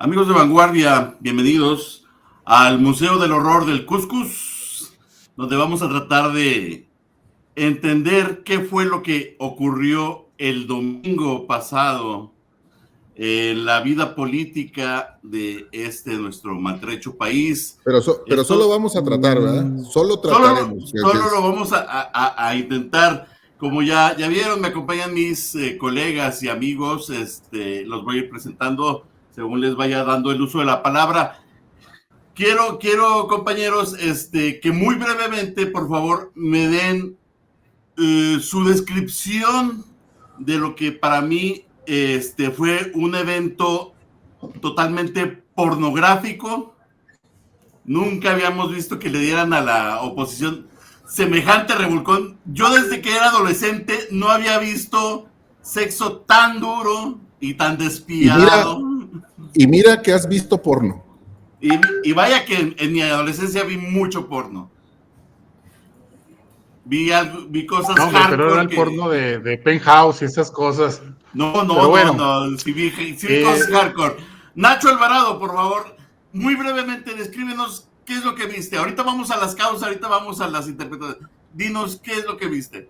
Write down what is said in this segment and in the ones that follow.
Amigos de Vanguardia, bienvenidos al Museo del Horror del Cuscus, donde vamos a tratar de entender qué fue lo que ocurrió el domingo pasado en la vida política de nuestro maltrecho país. Pero solo vamos a tratar, ¿verdad? Solo trataremos. Solo lo vamos a intentar. Como ya vieron, me acompañan mis colegas y amigos. Los voy a ir presentando según les vaya dando el uso de la palabra. Quiero compañeros, que muy brevemente, por favor, me den su descripción de lo que para mí fue un evento totalmente pornográfico. Nunca habíamos visto que le dieran a la oposición semejante revolcón. Yo desde que era adolescente no había visto sexo tan duro y tan despiadado. Y mira que has visto porno. Y vaya que en mi adolescencia vi mucho porno. Vi cosas hardcore. Pero era el porno de Penthouse y esas cosas. No. Sí vi cosas hardcore. Nacho Alvarado, por favor, muy brevemente descríbenos qué es lo que viste. Ahorita vamos a las causas, ahorita vamos a las interpretaciones. Dinos qué es lo que viste.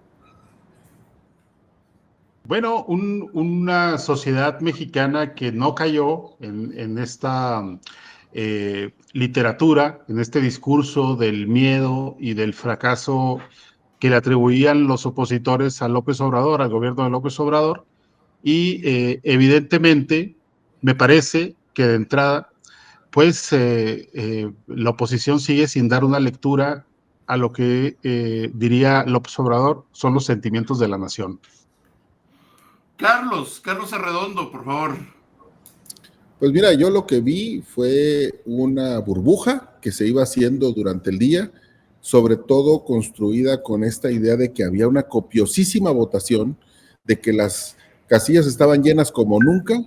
Bueno, una sociedad mexicana que no cayó en esta literatura, en este discurso del miedo y del fracaso que le atribuían los opositores a López Obrador, al gobierno de López Obrador, y evidentemente me parece que de entrada, pues la oposición sigue sin dar una lectura a lo que diría López Obrador son los sentimientos de la nación. Carlos Arredondo, por favor. Pues mira, yo lo que vi fue una burbuja que se iba haciendo durante el día, sobre todo construida con esta idea de que había una copiosísima votación, de que las casillas estaban llenas como nunca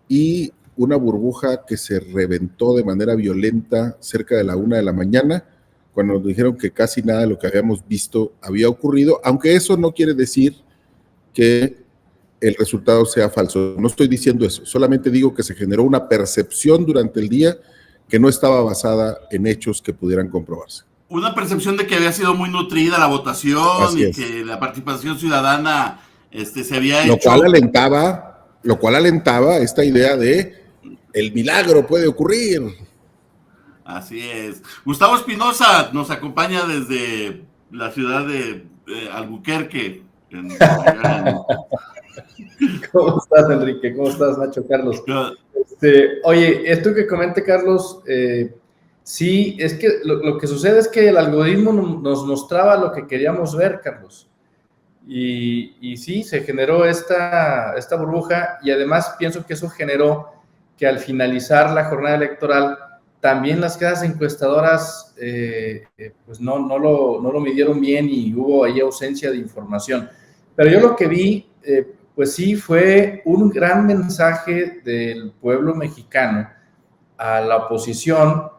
y una burbuja que se reventó de manera violenta cerca de la 1 de la mañana, cuando nos dijeron que casi nada de lo que habíamos visto había ocurrido, aunque eso no quiere decir que el resultado sea falso. No estoy diciendo eso, solamente digo que se generó una percepción durante el día que no estaba basada en hechos que pudieran comprobarse. Una percepción de que había sido muy nutrida la votación y que la participación ciudadana se había hecho. Lo cual alentaba esta idea de el milagro puede ocurrir. Así es. Gustavo Espinosa nos acompaña desde la ciudad de Albuquerque. ¿Cómo estás, Enrique? ¿Cómo estás, Nacho? Carlos. Oye, esto que comente Carlos, sí, es que lo que sucede es que el algoritmo nos mostraba lo que queríamos ver, Carlos. Y sí, se generó esta burbuja y además pienso que eso generó que al finalizar la jornada electoral también las casas encuestadoras pues no lo midieron bien y hubo ahí ausencia de información. Pero yo lo que vi, pues sí, fue un gran mensaje del pueblo mexicano a la oposición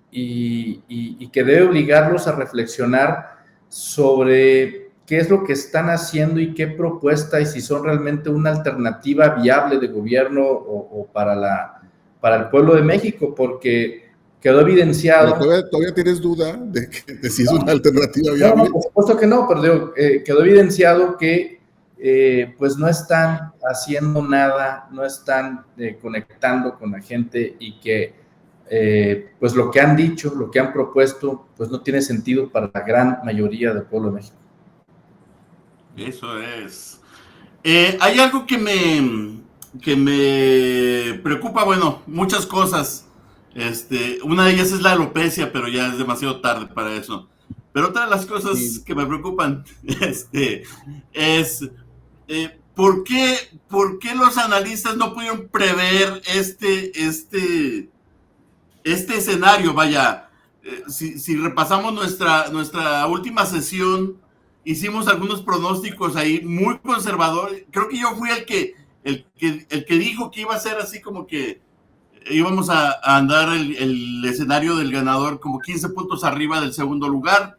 y que debe obligarlos a reflexionar sobre qué es lo que están haciendo y qué propuesta y si son realmente una alternativa viable de gobierno o para el pueblo de México, porque quedó evidenciado... ¿Todavía tienes duda de si es una alternativa viable? No, por supuesto que no, pero digo, quedó evidenciado que pues no están haciendo nada, no están conectando con la gente y que pues lo que han dicho, lo que han propuesto, pues no tiene sentido para la gran mayoría del pueblo de México. Eso es. Hay algo que me preocupa, bueno, muchas cosas. Una de ellas es la alopecia, pero ya es demasiado tarde para eso. Pero otra de las cosas que me preocupan es ¿por qué los analistas no pudieron prever este escenario? Vaya, si repasamos nuestra última sesión, hicimos algunos pronósticos ahí muy conservadores. Creo que yo fui el que dijo que iba a ser así como que íbamos a andar el escenario del ganador como 15 puntos arriba del segundo lugar.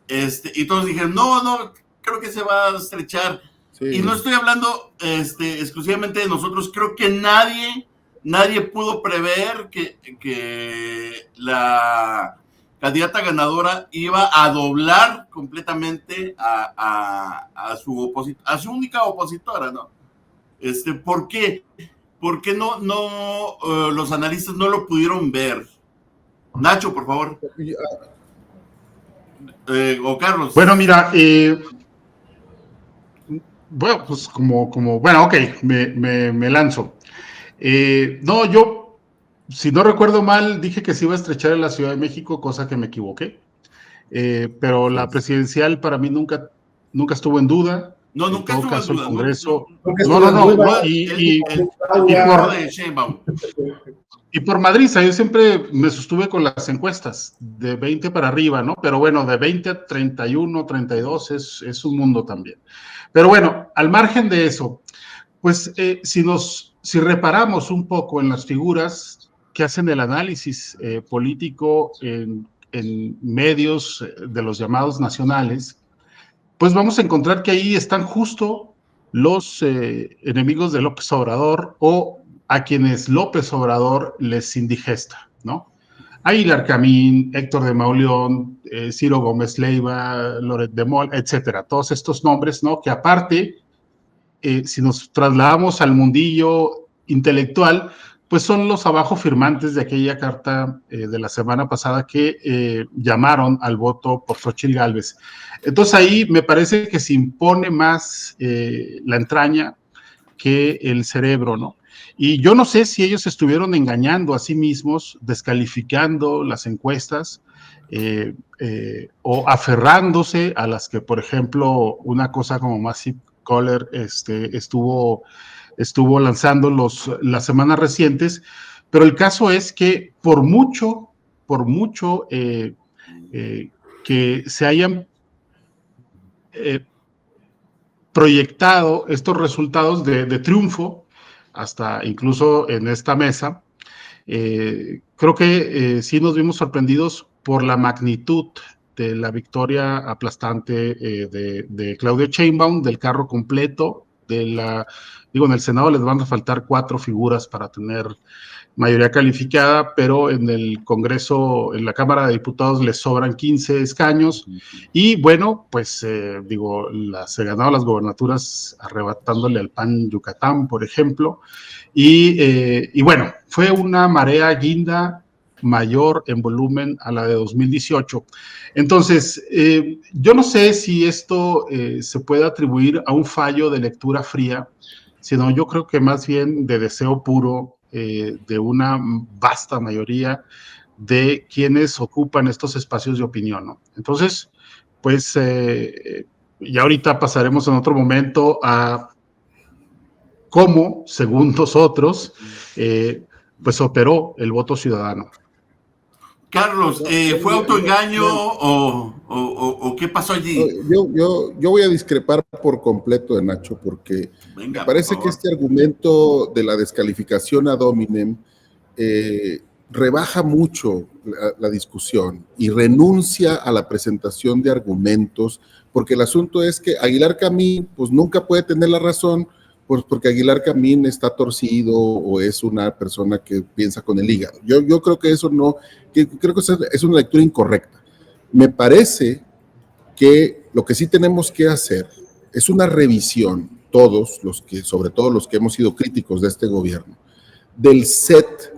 Y todos dijeron, no, creo que se va a estrechar. Sí. Y no estoy hablando exclusivamente de nosotros. Creo que nadie nadie pudo prever que la candidata ganadora iba a doblar completamente a su única opositora, ¿no? ¿Por qué? ¿Por qué no los analistas no lo pudieron ver? Nacho, por favor. O Carlos. Bueno, mira, bueno, pues bueno, ok, me lanzo. No, yo, si no recuerdo mal, dije que se iba a estrechar en la Ciudad de México, cosa que me equivoqué. Pero la presidencial para mí nunca estuvo en duda. No, nunca en todo caso, el Congreso. Y por Madrid, yo siempre me sostuve con las encuestas de 20 para arriba, ¿no? Pero bueno, de 20 a 31, 32 es un mundo también. Pero bueno, al margen de eso, pues si reparamos un poco en las figuras que hacen el análisis político en medios de los llamados nacionales, pues vamos a encontrar que ahí están justo los enemigos de López Obrador o a quienes López Obrador les indigesta, ¿no? Aguilar Camín, Héctor de Mauleón, Ciro Gómez Leiva, Loret de Mola, etcétera. Todos estos nombres, ¿no? Que aparte, si nos trasladamos al mundillo intelectual, pues son los abajo firmantes de aquella carta de la semana pasada que llamaron al voto por Xóchitl Gálvez. Entonces ahí me parece que se impone más la entraña que el cerebro, ¿no? Y yo no sé si ellos estuvieron engañando a sí mismos, descalificando las encuestas o aferrándose a las que, por ejemplo, una cosa como Massive Caller estuvo lanzando las semanas recientes, pero el caso es que por mucho que se hayan proyectado estos resultados de triunfo, hasta incluso en esta mesa, creo que sí nos vimos sorprendidos por la magnitud de la victoria aplastante de Claudia Sheinbaum, del carro completo, en el Senado les van a faltar 4 figuras para tener mayoría calificada, pero en el Congreso, en la Cámara de Diputados les sobran 15 escaños y bueno, pues se ganaron las gobernaturas arrebatándole al PAN Yucatán, por ejemplo, y bueno, fue una marea guinda mayor en volumen a la de 2018. Entonces, yo no sé si esto se puede atribuir a un fallo de lectura fría, sino yo creo que más bien de deseo puro de una vasta mayoría de quienes ocupan estos espacios de opinión, ¿no? Entonces, pues, ya ahorita pasaremos en otro momento a cómo, según nosotros, pues operó el voto ciudadano. Carlos, ¿fue autoengaño o qué pasó allí? Yo voy a discrepar por completo de Nacho, porque me parece que este argumento de la descalificación ad hominem rebaja mucho la discusión y renuncia a la presentación de argumentos, porque el asunto es que Aguilar Camín pues nunca puede tener la razón, pues porque Aguilar Camín está torcido o es una persona que piensa con el hígado. Yo creo que eso no, creo que es una lectura incorrecta. Me parece que lo que sí tenemos que hacer es una revisión, sobre todo los que hemos sido críticos de este gobierno, del set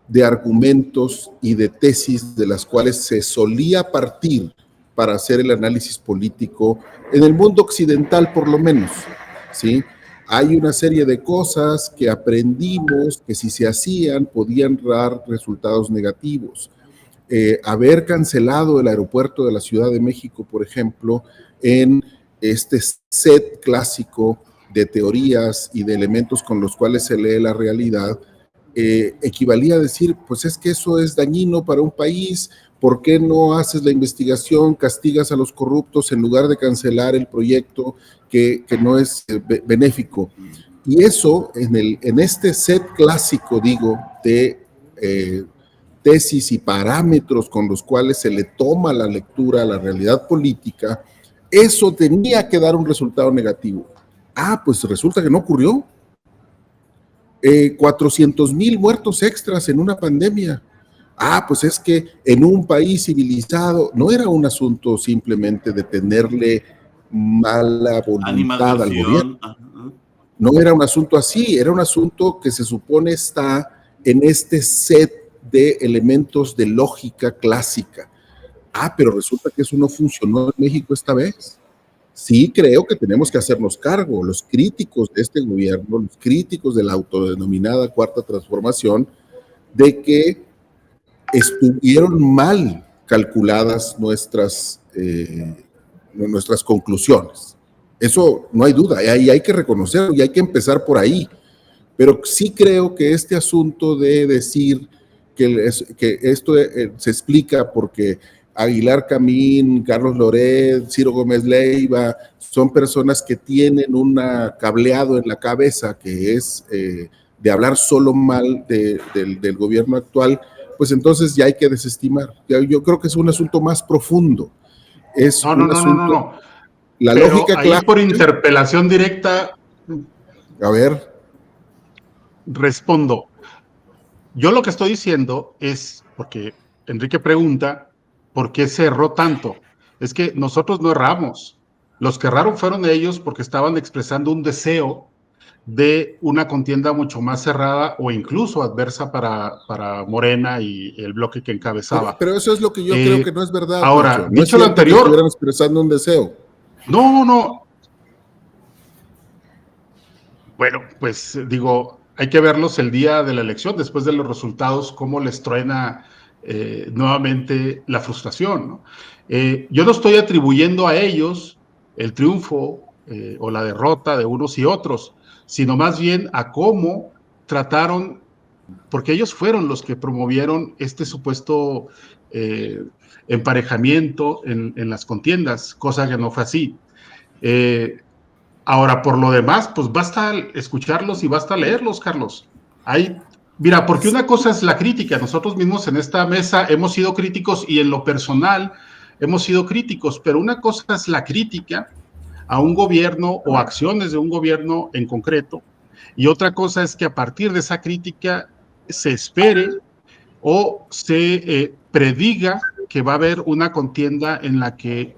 de argumentos y de tesis de las cuales se solía partir para hacer el análisis político en el mundo occidental, por lo menos, ¿sí? Hay una serie de cosas que aprendimos que si se hacían podían dar resultados negativos. Haber cancelado el aeropuerto de la Ciudad de México, por ejemplo, en este set clásico de teorías y de elementos con los cuales se lee la realidad, equivalía a decir, pues es que eso es dañino para un país, ¿por qué no haces la investigación, castigas a los corruptos en lugar de cancelar el proyecto que no es benéfico? Y eso, en este set clásico, digo, de tesis y parámetros con los cuales se le toma la lectura a la realidad política, eso tenía que dar un resultado negativo. Pues resulta que no ocurrió. 400,000 muertos extras en una pandemia. Pues es que en un país civilizado no era un asunto simplemente de tenerle mala voluntad al gobierno. No era un asunto así, era un asunto que se supone está en este set de elementos de lógica clásica. Pero resulta que eso no funcionó en México esta vez. Sí creo que tenemos que hacernos cargo, los críticos de este gobierno, los críticos de la autodenominada Cuarta Transformación, de que estuvieron mal calculadas nuestras conclusiones. Eso no hay duda, y hay que reconocerlo y hay que empezar por ahí. Pero sí creo que este asunto de decir que esto se explica porque Aguilar Camín, Carlos Loret, Ciro Gómez Leiva, son personas que tienen un cableado en la cabeza que es de hablar solo mal del gobierno actual, pues entonces ya hay que desestimar. Yo creo que es un asunto más profundo. No. La pero lógica ahí clásica, por interpelación directa. A ver. Respondo. Yo lo que estoy diciendo es, porque Enrique pregunta, ¿por qué se erró tanto? Es que nosotros no erramos. Los que erraron fueron ellos porque estaban expresando un deseo de una contienda mucho más cerrada o incluso adversa para Morena y el bloque que encabezaba. Pero eso es lo que yo creo que no es verdad. Ahora, Nacho. No dicho es lo anterior, que estuvieran expresando un deseo. No. Bueno, pues digo, hay que verlos el día de la elección, después de los resultados, cómo les truena nuevamente la frustración, ¿no? Yo no estoy atribuyendo a ellos el triunfo o la derrota de unos y otros, sino más bien a cómo trataron, porque ellos fueron los que promovieron este supuesto emparejamiento en las contiendas, cosa que no fue así. Ahora, por lo demás, pues basta escucharlos y basta leerlos, Carlos. Mira, porque una cosa es la crítica. Nosotros mismos en esta mesa hemos sido críticos y en lo personal hemos sido críticos, pero una cosa es la crítica a un gobierno o acciones de un gobierno en concreto, y otra cosa es que a partir de esa crítica se espere o se prediga que va a haber una contienda en la que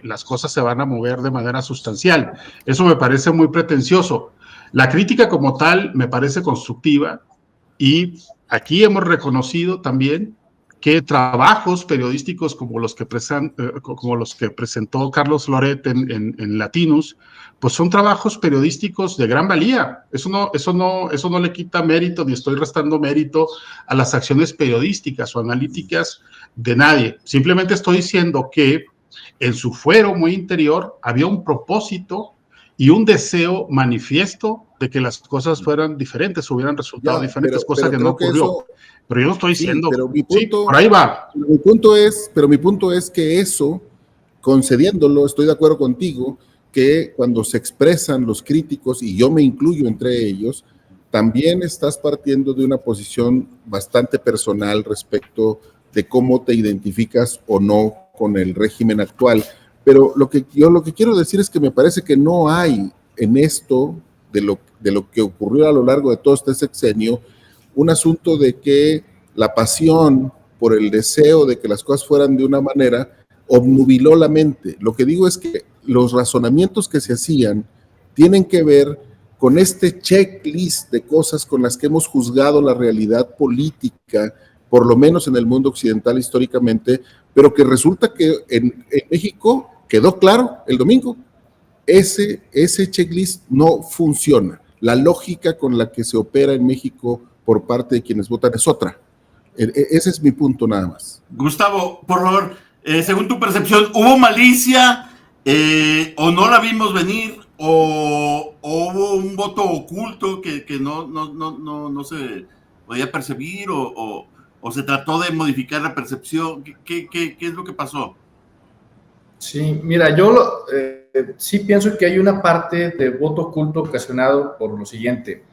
las cosas se van a mover de manera sustancial. Eso me parece muy pretencioso. La crítica como tal me parece constructiva y aquí hemos reconocido también que trabajos periodísticos como los que presentó Carlos Loret en Latinus, pues son trabajos periodísticos de gran valía. Eso no le quita mérito, ni estoy restando mérito a las acciones periodísticas o analíticas de nadie. Simplemente estoy diciendo que en su fuero muy interior había un propósito y un deseo manifiesto de que las cosas fueran diferentes, hubieran resultado diferentes, cosa que no ocurrió. Pero yo no estoy diciendo, pero mi punto, por ahí va. Mi punto es que eso, concediéndolo, estoy de acuerdo contigo, que cuando se expresan los críticos, y yo me incluyo entre ellos, también estás partiendo de una posición bastante personal respecto de cómo te identificas o no con el régimen actual. Pero lo que quiero decir es que me parece que no hay en esto, de lo que ocurrió a lo largo de todo este sexenio, un asunto de que la pasión por el deseo de que las cosas fueran de una manera obnubiló la mente. Lo que digo es que los razonamientos que se hacían tienen que ver con este checklist de cosas con las que hemos juzgado la realidad política, por lo menos en el mundo occidental históricamente, pero que resulta que en México quedó claro el domingo. Ese checklist no funciona. La lógica con la que se opera en México por parte de quienes votan es otra. Ese es mi punto nada más. Gustavo, por favor, según tu percepción, ¿hubo malicia o no la vimos venir o hubo un voto oculto que no se podía percibir o se trató de modificar la percepción? ¿Qué es lo que pasó? Sí, mira, yo sí pienso que hay una parte de voto oculto ocasionado por lo siguiente.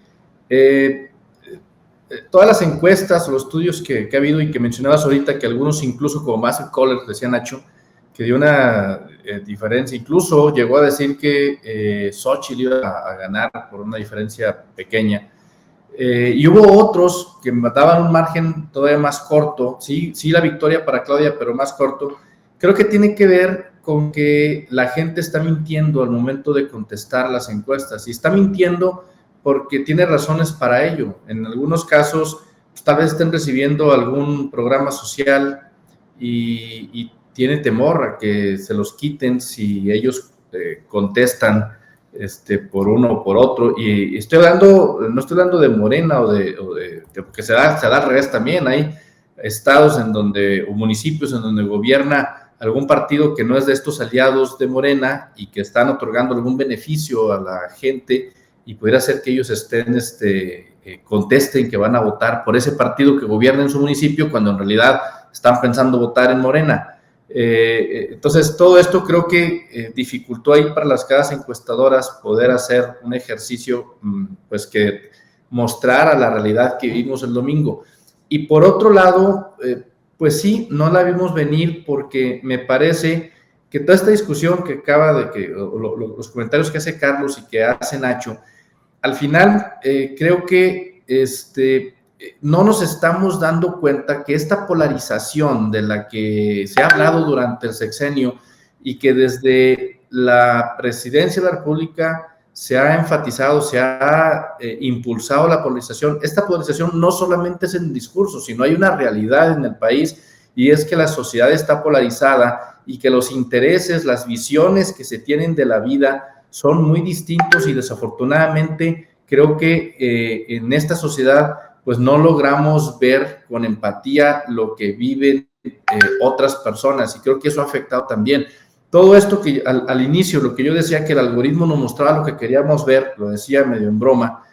Todas las encuestas o los estudios que ha habido y que mencionabas ahorita, que algunos incluso como Massive Caller, decía Nacho, que dio una diferencia, incluso llegó a decir que Xochitl iba a ganar por una diferencia pequeña. Y hubo otros que daban un margen todavía más corto, sí, la victoria para Claudia, pero más corto. Creo que tiene que ver con que la gente está mintiendo al momento de contestar las encuestas, y está mintiendo porque tiene razones para ello. En algunos casos, pues, tal vez estén recibiendo algún programa social y tiene temor a que se los quiten si ellos contestan por uno o por otro. Y no estoy hablando de Morena porque se da al revés también. Hay estados o municipios en donde gobierna algún partido que no es de estos aliados de Morena y que están otorgando algún beneficio a la gente, y pudiera ser que ellos contesten que van a votar por ese partido que gobierna en su municipio, cuando en realidad están pensando votar en Morena. Entonces, todo esto creo que dificultó ahí para las casas encuestadoras poder hacer un ejercicio, pues, que mostrara la realidad que vivimos el domingo. Y por otro lado, pues sí, no la vimos venir, porque me parece que toda esta discusión que los comentarios que hace Carlos y que hace Nacho, al final creo que no nos estamos dando cuenta que esta polarización de la que se ha hablado durante el sexenio, y que desde la presidencia de la República se ha enfatizado, se ha impulsado la polarización. Esta polarización no solamente es en discurso, sino hay una realidad en el país, y es que la sociedad está polarizada y que los intereses, las visiones que se tienen de la vida son muy distintos, y desafortunadamente creo que en esta sociedad pues no logramos ver con empatía lo que viven otras personas, y creo que eso ha afectado también. Todo esto que al inicio, lo que yo decía, que el algoritmo nos mostraba lo que queríamos ver, lo decía medio en broma,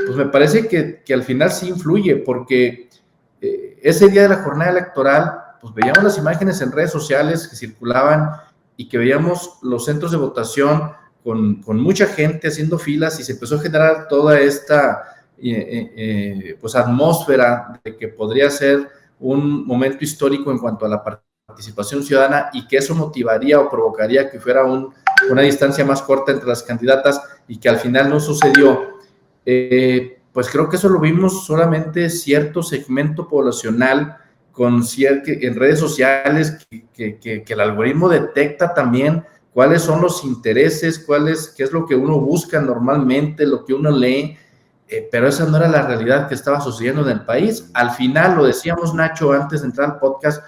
pues me parece que al final sí influye, porque ese día de la jornada electoral, pues veíamos las imágenes en redes sociales que circulaban, y que veíamos los centros de votación con mucha gente haciendo filas, y se empezó a generar toda esta pues atmósfera de que podría ser un momento histórico en cuanto a la participación ciudadana, y que eso motivaría o provocaría que fuera una distancia más corta entre las candidatas, y que al final no sucedió. Pues creo que eso lo vimos solamente cierto segmento poblacional en redes sociales, que el algoritmo detecta también cuáles son los intereses, qué es lo que uno busca normalmente, lo que uno lee, pero esa no era la realidad que estaba sucediendo en el país. Al final, lo decíamos Nacho antes de entrar al podcast,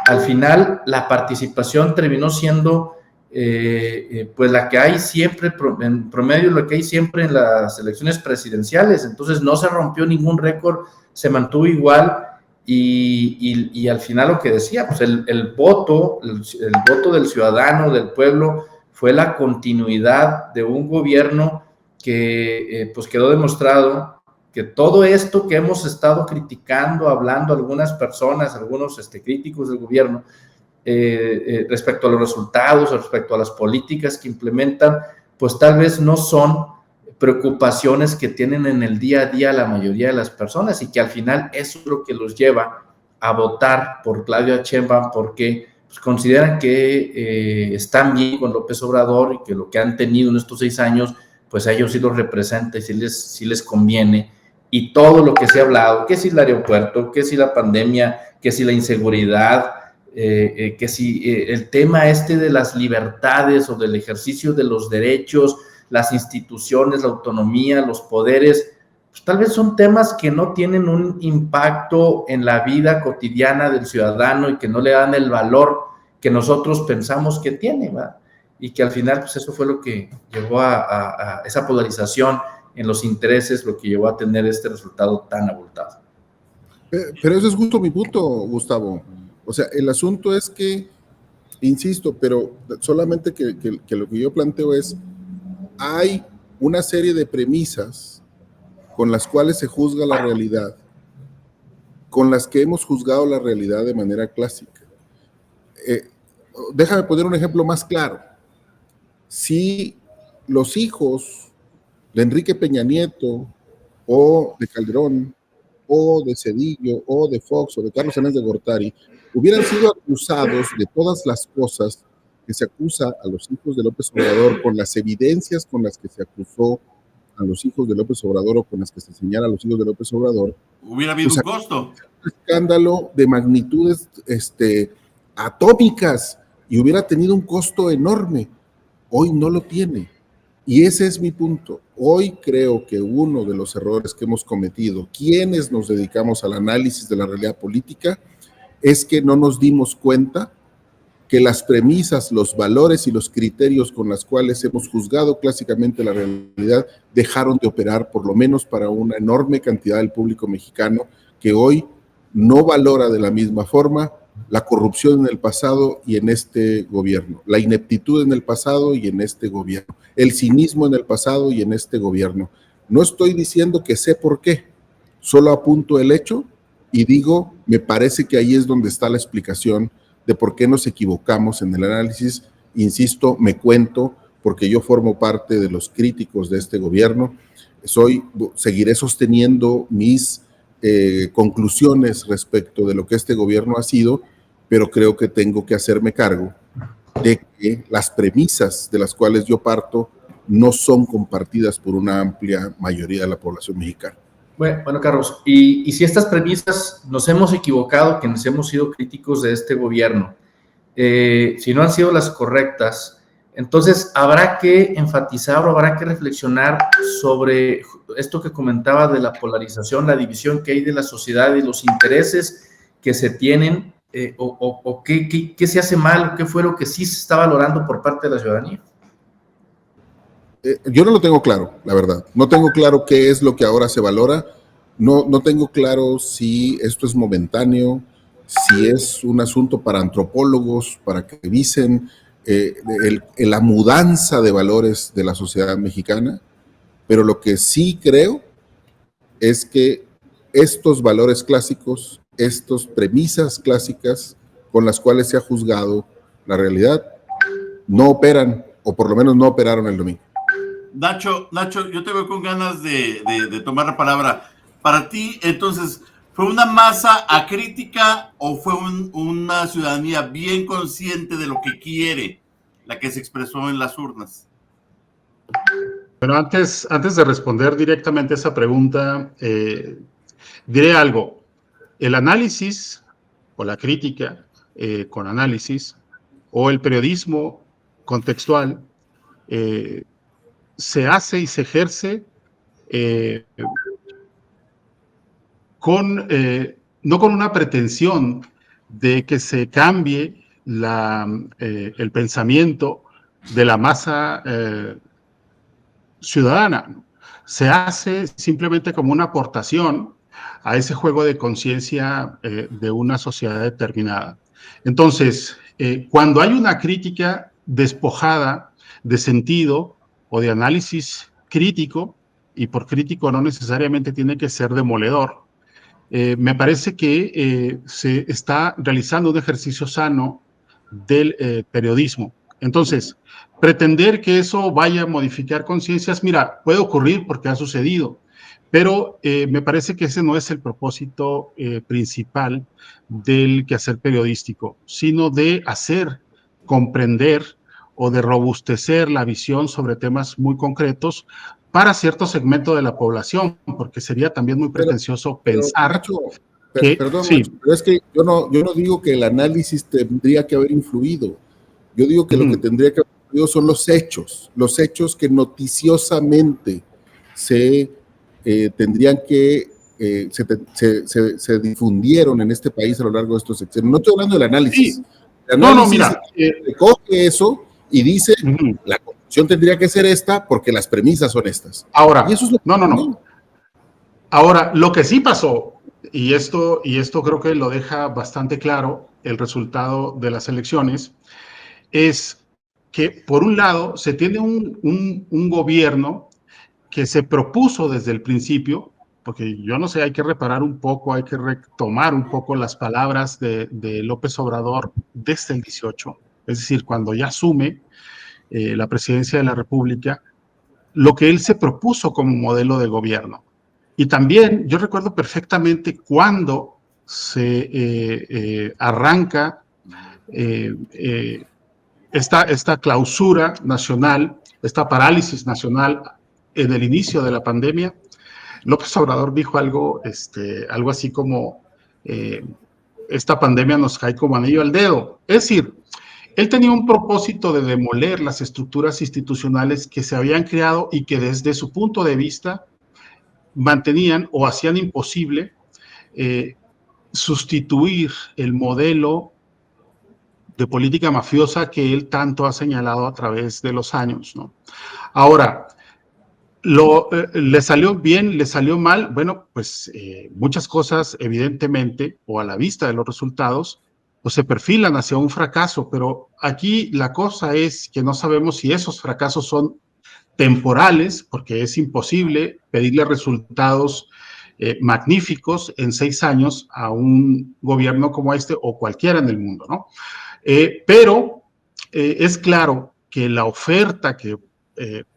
al final la participación terminó siendo pues la que hay siempre, en promedio, lo que hay siempre en las elecciones presidenciales. Entonces no se rompió ningún récord, se mantuvo igual, y al final lo que decía, pues el voto del ciudadano, del pueblo, fue la continuidad de un gobierno que pues quedó demostrado que todo esto que hemos estado criticando, hablando algunas personas, algunos críticos del gobierno, respecto a los resultados, respecto a las políticas que implementan, pues tal vez no son preocupaciones que tienen en el día a día la mayoría de las personas, y que al final eso es lo que los lleva a votar por Claudia Sheinbaum, porque pues consideran que están bien con López Obrador, y que lo que han tenido en estos 6 años, pues a ellos sí los representa y sí les conviene. Y todo lo que se ha hablado, que si el aeropuerto, que si la pandemia, que si la inseguridad, que si el tema de las libertades o del ejercicio de los derechos, las instituciones, la autonomía, los poderes, pues tal vez son temas que no tienen un impacto en la vida cotidiana del ciudadano, y que no le dan el valor que nosotros pensamos que tiene, ¿verdad? Y que al final, pues eso fue lo que llevó a esa polarización en los intereses, lo que llevó a tener este resultado tan abultado. Pero ese es justo mi punto, Gustavo. O sea, el asunto es que, insisto, pero solamente que lo que yo planteo es, hay una serie de premisas con las cuales se juzga la realidad, con las que hemos juzgado la realidad de manera clásica. Déjame poner un ejemplo más claro. Si los hijos de Enrique Peña Nieto, o de Calderón, o de Zedillo, o de Fox, o de Carlos Salinas de Gortari, hubieran sido acusados de todas las cosas que se acusa a los hijos de López Obrador, con las evidencias con las que se acusó a los hijos de López Obrador o con las que se señala a los hijos de López Obrador, hubiera habido pues, un costo. Un escándalo de magnitudes atómicas y hubiera tenido un costo enorme. Hoy no lo tiene. Y ese es mi punto. Hoy creo que uno de los errores que hemos cometido, quienes nos dedicamos al análisis de la realidad política, es que no nos dimos cuenta que las premisas, los valores y los criterios con los cuales hemos juzgado clásicamente la realidad dejaron de operar, por lo menos para una enorme cantidad del público mexicano que hoy no valora de la misma forma la corrupción en el pasado y en este gobierno, la ineptitud en el pasado y en este gobierno, el cinismo en el pasado y en este gobierno. No estoy diciendo que sé por qué, solo apunto el hecho y digo, me parece que ahí es donde está la explicación de por qué nos equivocamos en el análisis. Insisto, me cuento, porque yo formo parte de los críticos de este gobierno, seguiré sosteniendo mis conclusiones respecto de lo que este gobierno ha sido, pero creo que tengo que hacerme cargo de que las premisas de las cuales yo parto no son compartidas por una amplia mayoría de la población mexicana. Bueno, Carlos, y si estas premisas nos hemos equivocado, quienes hemos sido críticos de este gobierno, si no han sido las correctas, entonces habrá que enfatizar o habrá que reflexionar sobre esto que comentaba de la polarización, la división que hay de la sociedad y los intereses que se tienen, o qué se hace mal, o qué fue lo que sí se está valorando por parte de la ciudadanía. Yo no lo tengo claro, la verdad. No tengo claro qué es lo que ahora se valora. No tengo claro si esto es momentáneo, si es un asunto para antropólogos, para que revisen la mudanza de valores de la sociedad mexicana, pero lo que sí creo es que estos valores clásicos, estas premisas clásicas con las cuales se ha juzgado la realidad, no operan, o por lo menos no operaron el domingo. Nacho, yo te veo con ganas de tomar la palabra. Para ti, entonces, ¿fue una masa acrítica o fue una ciudadanía bien consciente de lo que quiere, la que se expresó en las urnas? Bueno, antes de responder directamente a esa pregunta, diré algo. El análisis o la crítica con análisis o el periodismo contextual se hace y se ejerce no con una pretensión de que se cambie el pensamiento de la masa ciudadana. Se hace simplemente como una aportación a ese juego de conciencia de una sociedad determinada. Entonces, cuando hay una crítica despojada de sentido o de análisis crítico, y por crítico no necesariamente tiene que ser demoledor, me parece que se está realizando un ejercicio sano del periodismo. Entonces, pretender que eso vaya a modificar conciencias, mira, puede ocurrir porque ha sucedido, pero me parece que ese no es el propósito principal del quehacer periodístico, sino de hacer comprender o de robustecer la visión sobre temas muy concretos para cierto segmento de la población, porque sería también muy pretencioso pensar Nacho, que... Perdón, sí. Nacho, pero es que yo no digo que el análisis tendría que haber influido. Yo digo que lo que tendría que haber influido son los hechos que noticiosamente se tendrían que, se difundieron en este país a lo largo de estos sexenios. No estoy hablando del análisis. Sí. El análisis mira. recoge eso y dice, la conclusión tendría que ser esta porque las premisas son estas. Ahora, y eso es lo no. Ahora, lo que sí pasó, y esto creo que lo deja bastante claro el resultado de las elecciones, es que por un lado se tiene un gobierno que se propuso desde el principio, porque yo no sé, hay que reparar un poco, hay que retomar un poco las palabras de López Obrador desde el 18, es decir, cuando ya asume la presidencia de la República, lo que él se propuso como modelo de gobierno. Y también yo recuerdo perfectamente cuando se arranca esta clausura nacional, esta parálisis nacional en el inicio de la pandemia, López Obrador dijo algo así como, esta pandemia nos cae como anillo al dedo. Es decir, él tenía un propósito de demoler las estructuras institucionales que se habían creado y que desde su punto de vista mantenían o hacían imposible sustituir el modelo de política mafiosa que él tanto ha señalado a través de los años, ¿no? Ahora, ¿le salió bien? ¿Le salió mal? Bueno, pues muchas cosas, evidentemente, o a la vista de los resultados, pues se perfilan hacia un fracaso, pero aquí la cosa es que no sabemos si esos fracasos son temporales, porque es imposible pedirle resultados magníficos en 6 años a un gobierno como este o cualquiera en el mundo, ¿no? Pero es claro que la oferta que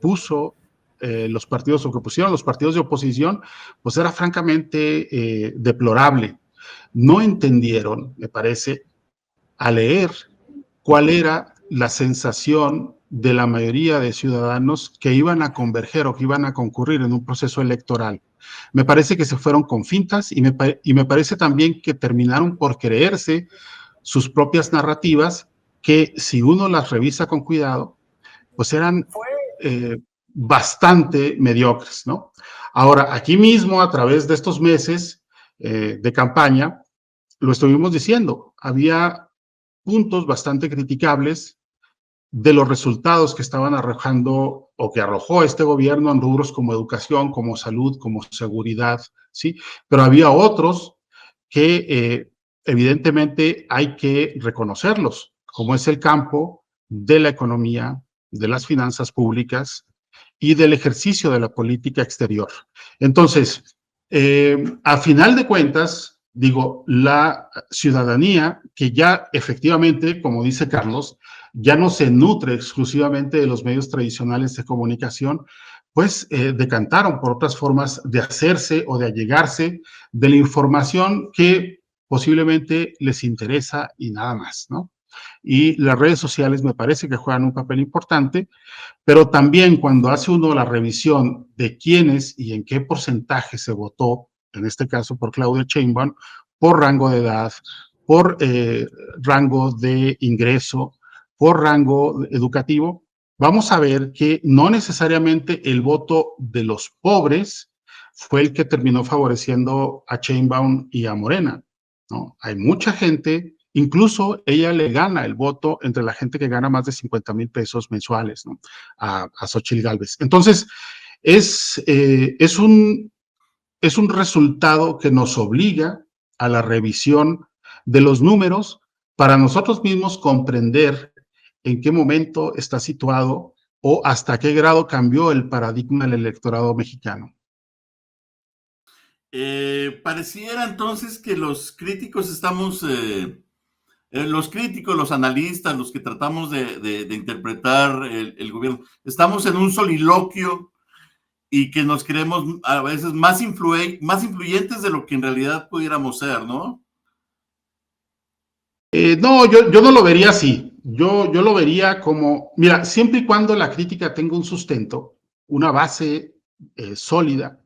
puso los partidos o que pusieron los partidos de oposición, pues era francamente deplorable. No entendieron, me parece, a leer cuál era la sensación de la mayoría de ciudadanos que iban a converger o que iban a concurrir en un proceso electoral. Me parece que se fueron con fintas y me parece también que terminaron por creerse sus propias narrativas que si uno las revisa con cuidado, pues eran bastante mediocres, ¿no? Ahora, aquí mismo, a través de estos meses de campaña, lo estuvimos diciendo, había puntos bastante criticables de los resultados que estaban arrojando o que arrojó este gobierno en rubros como educación, como salud, como seguridad, ¿sí? Pero había otros que evidentemente hay que reconocerlos, como es el campo de la economía, de las finanzas públicas y del ejercicio de la política exterior. Entonces, a final de cuentas, digo, la ciudadanía que ya efectivamente, como dice Carlos, ya no se nutre exclusivamente de los medios tradicionales de comunicación, pues decantaron por otras formas de hacerse o de allegarse de la información que posiblemente les interesa y nada más, ¿no? Y las redes sociales me parece que juegan un papel importante, pero también cuando hace uno la revisión de quiénes y en qué porcentaje se votó, en este caso por Claudia Sheinbaum, por rango de edad, por rango de ingreso, por rango educativo, vamos a ver que no necesariamente el voto de los pobres fue el que terminó favoreciendo a Sheinbaum y a Morena, ¿no? Hay mucha gente, incluso ella le gana el voto entre la gente que gana más de 50,000 pesos mensuales, ¿no? A Xochitl Gálvez. Entonces, es un resultado que nos obliga a la revisión de los números para nosotros mismos comprender en qué momento está situado o hasta qué grado cambió el paradigma del electorado mexicano. Pareciera entonces que los críticos estamos, los analistas, los que tratamos de interpretar el gobierno, estamos en un soliloquio y que nos creemos a veces más influyentes de lo que en realidad pudiéramos ser, ¿no? No, yo no lo vería así. Yo lo vería como, mira, siempre y cuando la crítica tenga un sustento, una base sólida,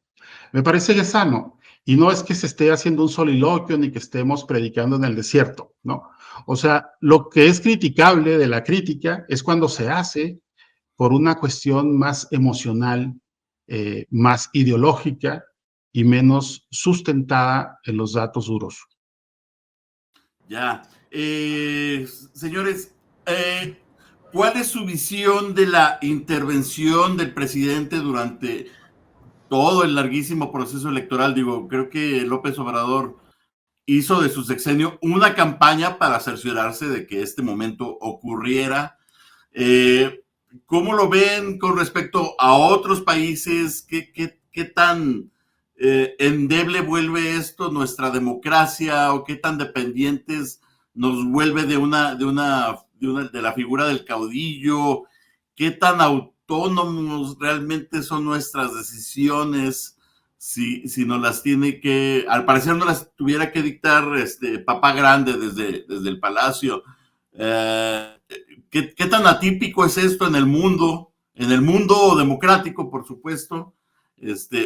me parece que es sano. Y no es que se esté haciendo un soliloquio ni que estemos predicando en el desierto, ¿no? O sea, lo que es criticable de la crítica es cuando se hace por una cuestión más emocional, más ideológica y menos sustentada en los datos duros. Ya. Señores, ¿cuál es su visión de la intervención del presidente durante todo el larguísimo proceso electoral? Digo, creo que López Obrador hizo de su sexenio una campaña para cerciorarse de que este momento ocurriera. ¿Cómo lo ven con respecto a otros países? ¿Qué tan endeble vuelve esto nuestra democracia o qué tan dependientes nos vuelve de la figura del caudillo? ¿Qué tan autónomos realmente son nuestras decisiones? Si nos las tiene que, al parecer no las tuviera que dictar Papá Grande desde el palacio. ¿Qué tan atípico es esto en el mundo? en el mundo democrático, por supuesto,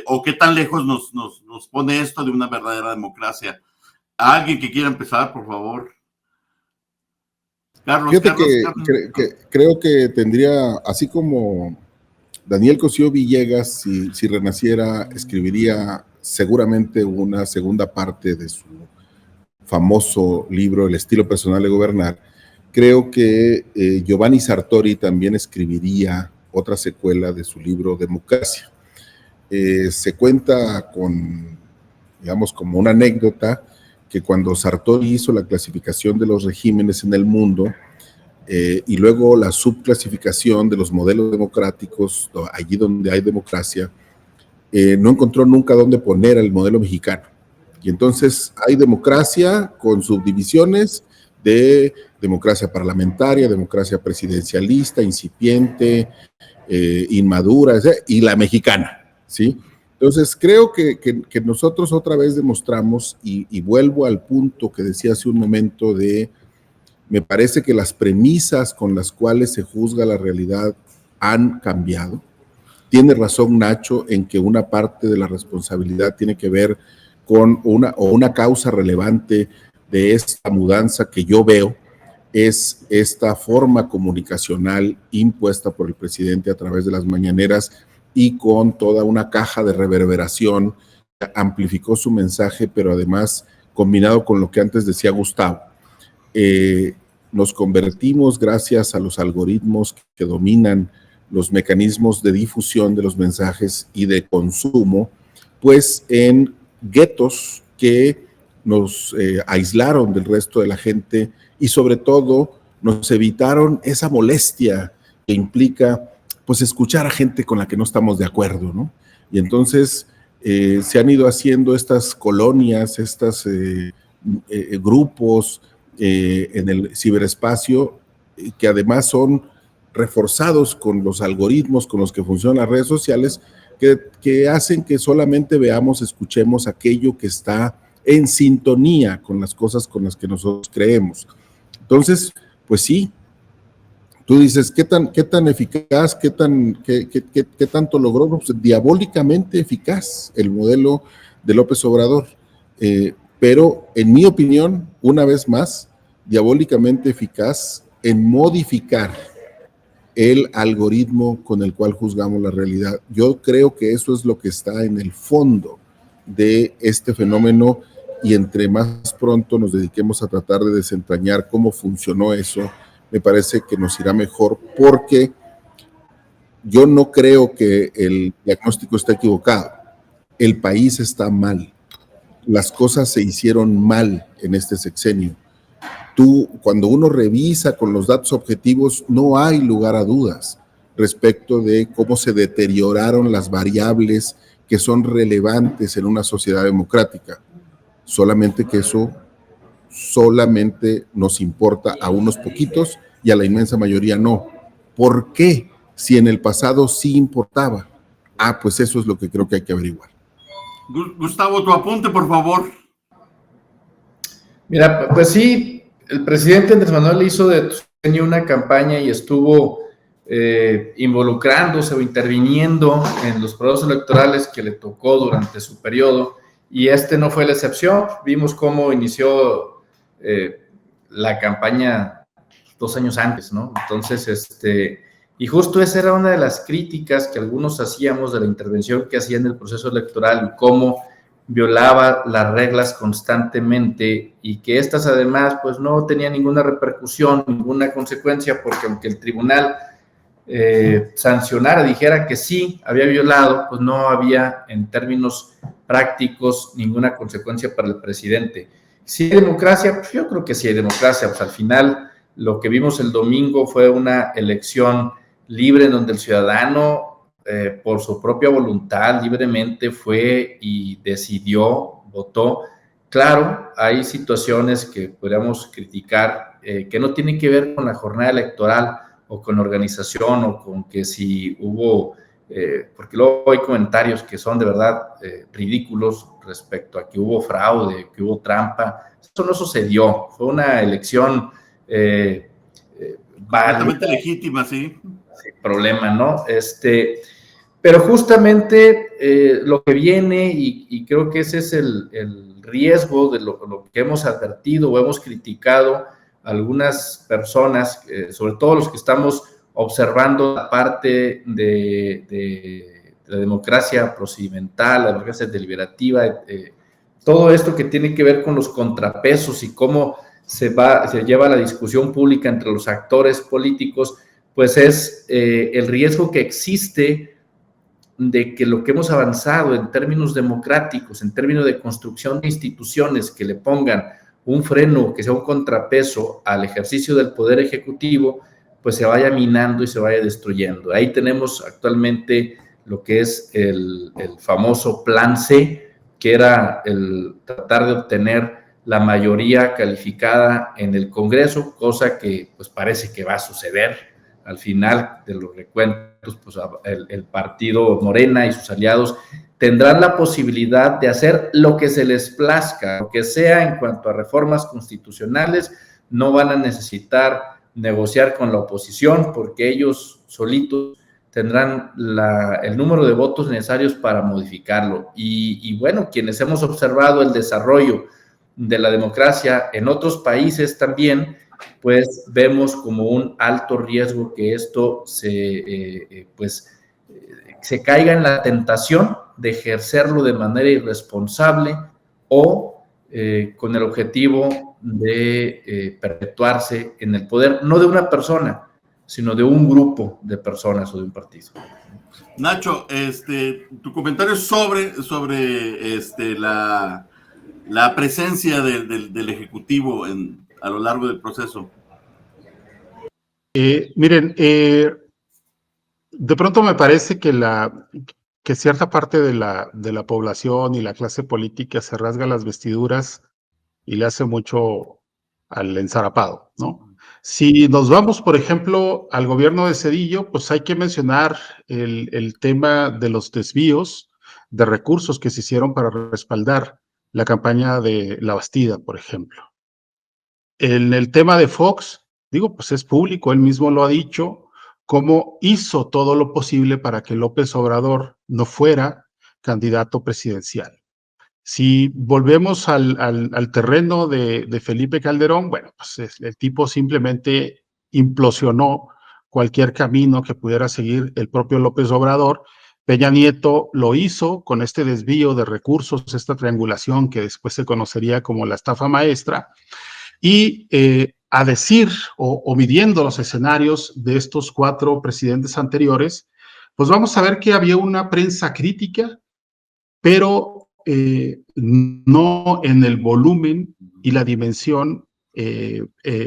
o qué tan lejos nos pone esto de una verdadera democracia. ¿Alguien que quiera empezar, por favor? Carlos. Creo que tendría, así como Daniel Cosío Villegas, si renaciera, escribiría seguramente una segunda parte de su famoso libro El estilo personal de gobernar. Creo que Giovanni Sartori también escribiría otra secuela de su libro Democracia. Se cuenta digamos, como una anécdota, que cuando Sartori hizo la clasificación de los regímenes en el mundo y luego la subclasificación de los modelos democráticos, allí donde hay democracia, no encontró nunca dónde poner el modelo mexicano. Y entonces hay democracia con subdivisiones de democracia parlamentaria, democracia presidencialista, incipiente, inmadura, y la mexicana, ¿sí? Entonces, creo que nosotros otra vez demostramos, y vuelvo al punto que decía hace un momento me parece que las premisas con las cuales se juzga la realidad han cambiado. Tiene razón Nacho en que una parte de la responsabilidad tiene que ver con una causa relevante de esta mudanza que yo veo, es esta forma comunicacional impuesta por el presidente a través de las mañaneras, y con toda una caja de reverberación, amplificó su mensaje, pero además combinado con lo que antes decía Gustavo. Nos convertimos, gracias a los algoritmos que dominan los mecanismos de difusión de los mensajes y de consumo, pues en guetos que nos aislaron del resto de la gente y sobre todo nos evitaron esa molestia que implica pues escuchar a gente con la que no estamos de acuerdo, ¿no? Y entonces se han ido haciendo estas colonias, estos grupos en el ciberespacio, que además son reforzados con los algoritmos con los que funcionan las redes sociales, que hacen que solamente veamos, escuchemos aquello que está en sintonía con las cosas con las que nosotros creemos. Entonces, pues sí, tú dices, ¿qué tan eficaz, qué tanto logró? Pues, diabólicamente eficaz el modelo de López Obrador. Pero, en mi opinión, una vez más, diabólicamente eficaz en modificar el algoritmo con el cual juzgamos la realidad. Yo creo que eso es lo que está en el fondo de este fenómeno, y entre más pronto nos dediquemos a tratar de desentrañar cómo funcionó eso, me parece que nos irá mejor, porque yo no creo que el diagnóstico esté equivocado. El país está mal. Las cosas se hicieron mal en este sexenio. Cuando uno revisa con los datos objetivos, no hay lugar a dudas respecto de cómo se deterioraron las variables que son relevantes en una sociedad democrática. Solamente que eso solamente nos importa a unos poquitos y a la inmensa mayoría no. ¿Por qué? Si en el pasado sí importaba. Pues eso es lo que creo que hay que averiguar. Gustavo, tu apunte, por favor. Mira, pues sí, el presidente Andrés Manuel hizo de tenía una campaña y estuvo involucrándose o interviniendo en los procesos electorales que le tocó durante su periodo, y no fue la excepción. Vimos cómo inició la campaña 2 años antes, ¿no? Entonces, y justo esa era una de las críticas que algunos hacíamos de la intervención que hacía en el proceso electoral, y cómo violaba las reglas constantemente, y que estas además pues no tenían ninguna repercusión, ninguna consecuencia, porque aunque el tribunal sancionara, dijera que sí había violado, pues no había en términos prácticos ninguna consecuencia para el presidente. ¿Si hay democracia? Pues yo creo que sí hay democracia. Pues al final lo que vimos el domingo fue una elección libre en donde el ciudadano por su propia voluntad libremente fue y decidió, votó. Claro, hay situaciones que podríamos criticar que no tienen que ver con la jornada electoral o con organización, o con que si hubo, porque luego hay comentarios que son de verdad ridículos respecto a que hubo fraude, que hubo trampa. Eso no sucedió, fue una elección completamente legítima, sí. sin problema, ¿no? Pero justamente lo que viene, y creo que ese es el riesgo de lo que hemos advertido o hemos criticado algunas personas, sobre todo los que estamos observando la parte de la democracia procedimental, la democracia deliberativa, todo esto que tiene que ver con los contrapesos y cómo se lleva la discusión pública entre los actores políticos, pues es el riesgo que existe de que lo que hemos avanzado en términos democráticos, en términos de construcción de instituciones que le pongan un freno, que sea un contrapeso al ejercicio del poder ejecutivo, pues se vaya minando y se vaya destruyendo. Ahí tenemos actualmente lo que es el famoso Plan C, que era el tratar de obtener la mayoría calificada en el Congreso, cosa que pues parece que va a suceder. Al final de los recuentos, pues el partido Morena y sus aliados tendrán la posibilidad de hacer lo que se les plazca, lo que sea en cuanto a reformas constitucionales. No van a necesitar negociar con la oposición porque ellos solitos tendrán el número de votos necesarios para modificarlo. Y bueno, quienes hemos observado el desarrollo de la democracia en otros países también, pues vemos como un alto riesgo que esto se caiga en la tentación de ejercerlo de manera irresponsable o con el objetivo de perpetuarse en el poder, no de una persona, sino de un grupo de personas o de un partido. Nacho, tu comentario sobre la presencia del Ejecutivo a lo largo del proceso. Miren, de pronto me parece que cierta parte de la población y la clase política se rasga las vestiduras y le hace mucho al ensarapado, ¿no? Si nos vamos, por ejemplo, al gobierno de Zedillo, pues hay que mencionar el tema de los desvíos de recursos que se hicieron para respaldar la campaña de La Bastida, por ejemplo. En el tema de Fox, digo, pues es público, él mismo lo ha dicho, cómo hizo todo lo posible para que López Obrador no fuera candidato presidencial. Si volvemos al terreno de Felipe Calderón, bueno, pues el tipo simplemente implosionó cualquier camino que pudiera seguir el propio López Obrador. Peña Nieto lo hizo con este desvío de recursos, esta triangulación que después se conocería como la estafa maestra, y a decir o midiendo los escenarios de estos 4 presidentes anteriores, pues vamos a ver que había una prensa crítica, pero no en el volumen y la dimensión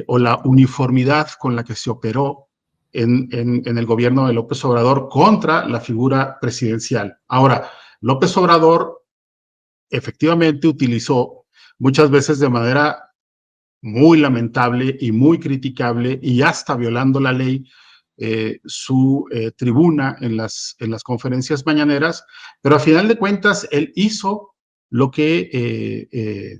o la uniformidad con la que se operó en el gobierno de López Obrador contra la figura presidencial. Ahora, López Obrador efectivamente utilizó muchas veces de manera muy lamentable y muy criticable y hasta violando la ley, su tribuna en las conferencias mañaneras, pero a final de cuentas él hizo lo que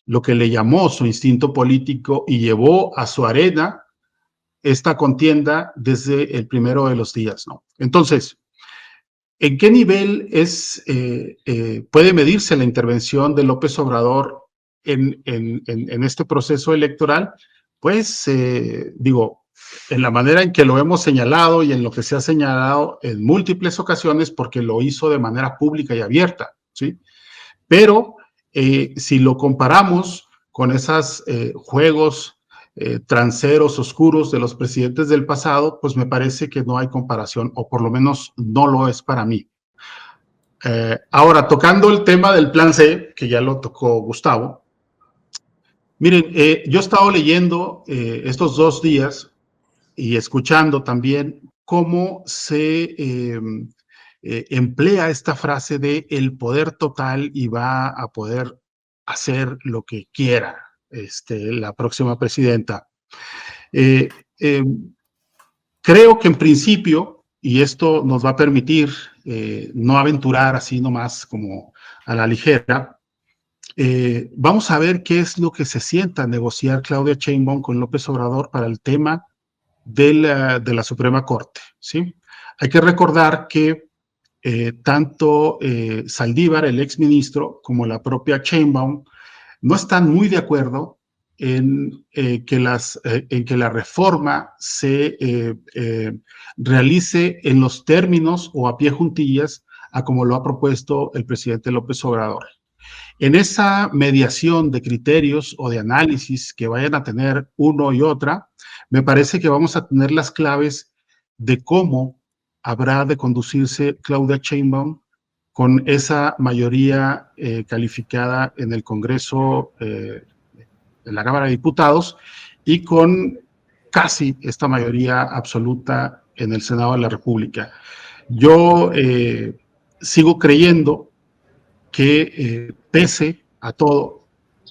le llamó su instinto político y llevó a su arena esta contienda desde el primero de los días, ¿no? Entonces, ¿en qué nivel puede medirse la intervención de López Obrador en este proceso electoral? Pues, digo, en la manera en que lo hemos señalado y en lo que se ha señalado en múltiples ocasiones, porque lo hizo de manera pública y abierta, ¿sí? Pero si lo comparamos con esos juegos transeros, oscuros de los presidentes del pasado, pues me parece que no hay comparación, o por lo menos no lo es para mí. Ahora, tocando el tema del Plan C, que ya lo tocó Gustavo, miren, yo he estado leyendo estos 2 días y escuchando también cómo se emplea esta frase de el poder total y va a poder hacer lo que quiera la próxima presidenta. Creo que en principio, y esto nos va a permitir no aventurar así nomás como a la ligera, vamos a ver qué es lo que se sienta negociar Claudia Sheinbaum con López Obrador para el tema de la Suprema Corte, ¿sí? Hay que recordar que tanto Saldívar, el exministro, como la propia Sheinbaum no están muy de acuerdo en que la reforma se realice en los términos o a pie juntillas a como lo ha propuesto el presidente López Obrador. En esa mediación de criterios o de análisis que vayan a tener uno y otra, me parece que vamos a tener las claves de cómo habrá de conducirse Claudia Sheinbaum con esa mayoría calificada en el Congreso de la Cámara de Diputados y con casi esta mayoría absoluta en el Senado de la República. Yo sigo creyendo que pese a todo,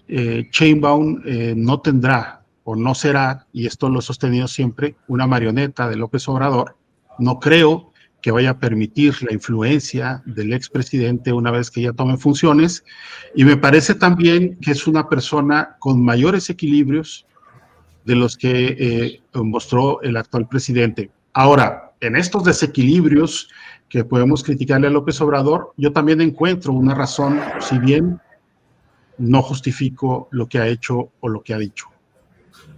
Sheinbaum no tendrá o no será, y esto lo he sostenido siempre, una marioneta de López Obrador. No creo que vaya a permitir la influencia del expresidente una vez que ya tome funciones, y me parece también que es una persona con mayores equilibrios de los que mostró el actual presidente. Ahora, en estos desequilibrios que podemos criticarle a López Obrador, yo también encuentro una razón, si bien no justifico lo que ha hecho o lo que ha dicho.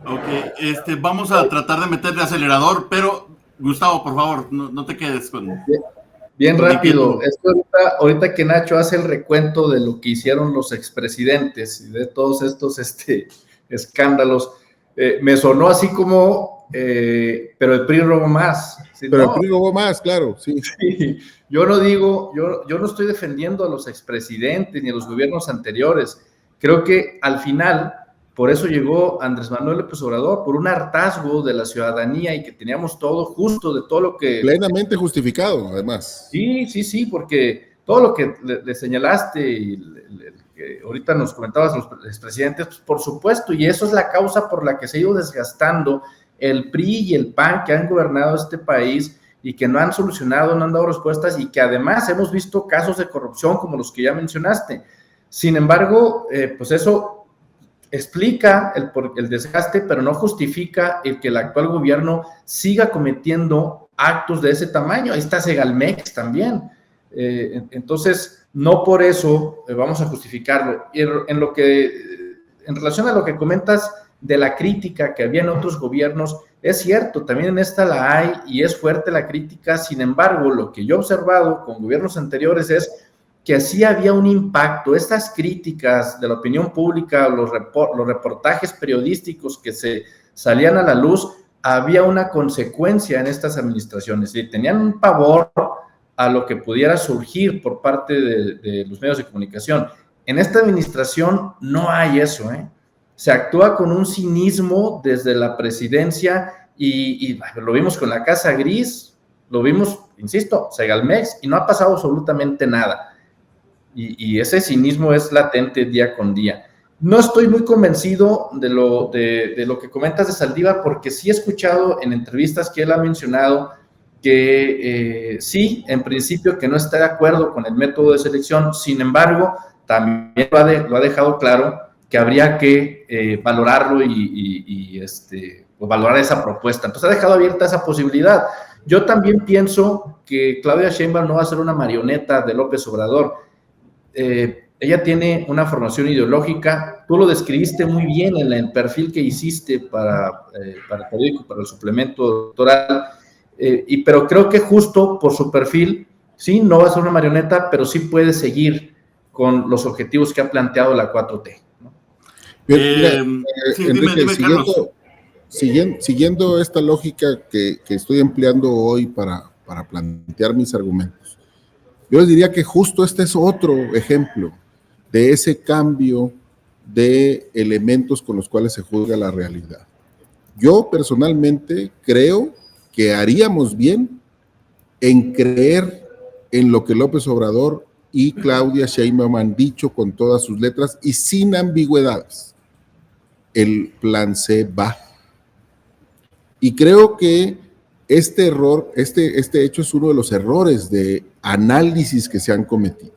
Ok, vamos a tratar de meterle acelerador, pero Gustavo, por favor, no te quedes con... Bien rápido. Esto ahorita que Nacho hace el recuento de lo que hicieron los expresidentes y de todos estos escándalos, me sonó así como, pero el PRI robó más. ¿Sí? Pero no, el PRI robó más, claro, sí. Sí. Yo no estoy defendiendo a los expresidentes ni a los gobiernos anteriores. Creo que al final, por eso llegó Andrés Manuel López Obrador, por un hartazgo de la ciudadanía y que teníamos todo justo de todo lo que... Plenamente justificado, además. Sí, porque todo lo que le señalaste y que ahorita nos comentabas los expresidentes, pues por supuesto, y eso es la causa por la que se ha ido desgastando el PRI y el PAN que han gobernado este país y que no han solucionado, no han dado respuestas y que además hemos visto casos de corrupción como los que ya mencionaste. Sin embargo, pues eso explica el desgaste, pero no justifica el que el actual gobierno siga cometiendo actos de ese tamaño. Ahí está Segalmex también. Entonces, no por eso vamos a justificarlo. Y en relación a lo que comentas de la crítica que había en otros gobiernos, es cierto, también en esta la hay y es fuerte la crítica. Sin embargo, lo que yo he observado con gobiernos anteriores es que sí había un impacto. Estas críticas de la opinión pública, los reportajes periodísticos que se salían a la luz, había una consecuencia en estas administraciones y tenían un pavor a lo que pudiera surgir por parte de los medios de comunicación. En esta administración no hay eso, Se actúa con un cinismo desde la presidencia y lo vimos con la Casa Gris, lo vimos, insisto, Segalmex, y no ha pasado absolutamente nada. Y ese cinismo es latente día con día. No estoy muy convencido de lo que comentas de Saldívar, porque sí he escuchado en entrevistas que él ha mencionado que sí, en principio, que no está de acuerdo con el método de selección. Sin embargo, también lo ha dejado claro que habría que valorarlo y valorar esa propuesta. Entonces ha dejado abierta esa posibilidad. Yo también pienso que Claudia Sheinbaum no va a ser una marioneta de López Obrador. Ella tiene una formación ideológica. Tú lo describiste muy bien en el perfil que hiciste para el periódico, para el suplemento doctoral, pero creo que justo por su perfil, sí, no va a ser una marioneta, pero sí puede seguir con los objetivos que ha planteado la 4T. ¿No? Mira, Enrique, siguiendo esta lógica que estoy empleando hoy para plantear mis argumentos, yo les diría que justo este es otro ejemplo de ese cambio de elementos con los cuales se juzga la realidad. Yo personalmente creo que haríamos bien en creer en lo que López Obrador y Claudia Sheinbaum han dicho con todas sus letras y sin ambigüedades. El plan C va. Y creo que este error, este hecho es uno de los errores de análisis que se han cometido.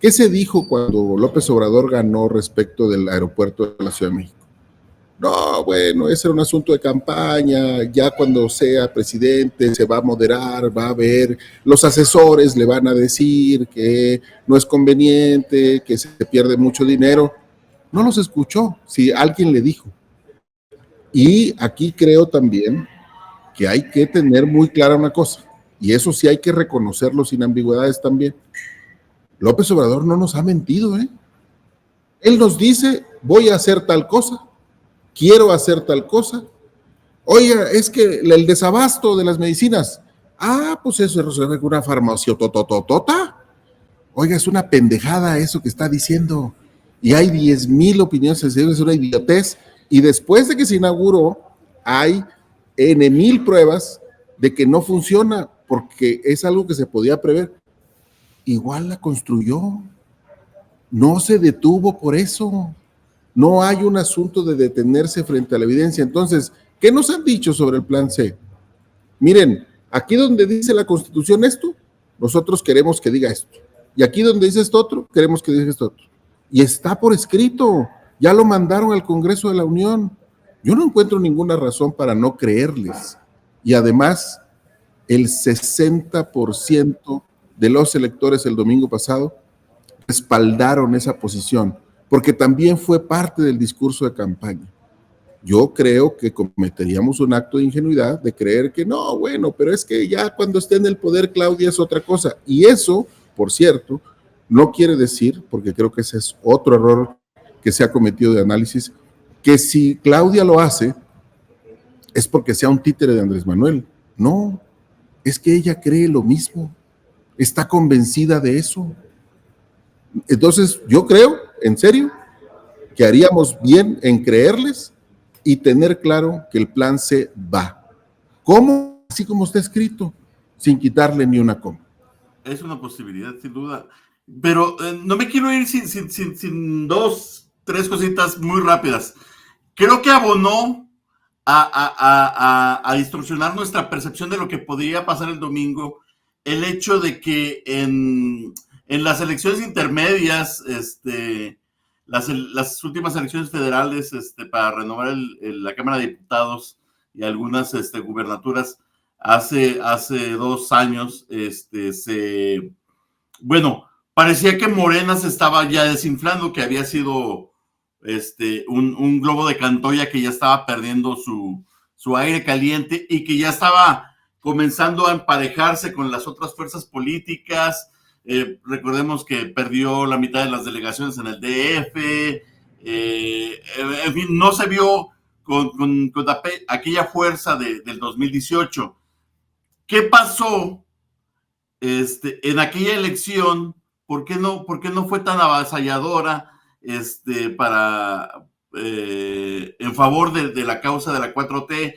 ¿Qué se dijo cuando López Obrador ganó respecto del aeropuerto de la Ciudad de México? No, bueno, ese era un asunto de campaña, ya cuando sea presidente se va a moderar, va a ver, los asesores le van a decir que no es conveniente, que se pierde mucho dinero. No los escuchó, si alguien le dijo. Y aquí creo también que hay que tener muy clara una cosa, y eso sí hay que reconocerlo sin ambigüedades también. López Obrador no nos ha mentido, ¿eh? Él nos dice, voy a hacer tal cosa, quiero hacer tal cosa. Oiga, es que el desabasto de las medicinas, pues eso se resuelve con una farmacia totototota. Oiga, es una pendejada eso que está diciendo. Y hay 10,000 opiniones, es una idiotez. Y después de que se inauguró, hay N,000 pruebas de que no funciona, porque es algo que se podía prever. Igual la construyó. No se detuvo por eso. No hay un asunto de detenerse frente a la evidencia. Entonces, ¿qué nos han dicho sobre el plan C? Miren, aquí donde dice la Constitución esto, nosotros queremos que diga esto. Y aquí donde dice esto otro, queremos que diga esto otro. Y está por escrito. Ya lo mandaron al Congreso de la Unión. Yo no encuentro ninguna razón para no creerles. Y además, el 60% de los electores el domingo pasado respaldaron esa posición, porque también fue parte del discurso de campaña. Yo creo que cometeríamos un acto de ingenuidad de creer que no, bueno, pero es que ya cuando esté en el poder Claudia es otra cosa. Y eso, por cierto, no quiere decir, porque creo que ese es otro error que se ha cometido de análisis, que si Claudia lo hace, es porque sea un títere de Andrés Manuel. No, es que ella cree lo mismo, está convencida de eso. Entonces, yo creo, en serio, que haríamos bien en creerles y tener claro que el plan C va. ¿Cómo? Así como está escrito, sin quitarle ni una coma. Es una posibilidad, sin duda. Pero no me quiero ir sin dos, tres cositas muy rápidas. Creo que abonó a distorsionar nuestra percepción de lo que podría pasar el domingo el hecho de que en las elecciones intermedias, las últimas elecciones federales para renovar la Cámara de Diputados y algunas gubernaturas hace 2 años, parecía que Morena se estaba ya desinflando, que había sido un globo de Cantoya que ya estaba perdiendo su aire caliente y que ya estaba comenzando a emparejarse con las otras fuerzas políticas. Recordemos que perdió la mitad de las delegaciones en el DF. En fin, no se vio con aquella fuerza del 2018. ¿Qué pasó en aquella elección? ¿Por qué no fue tan avasalladora en favor de la causa de la 4T?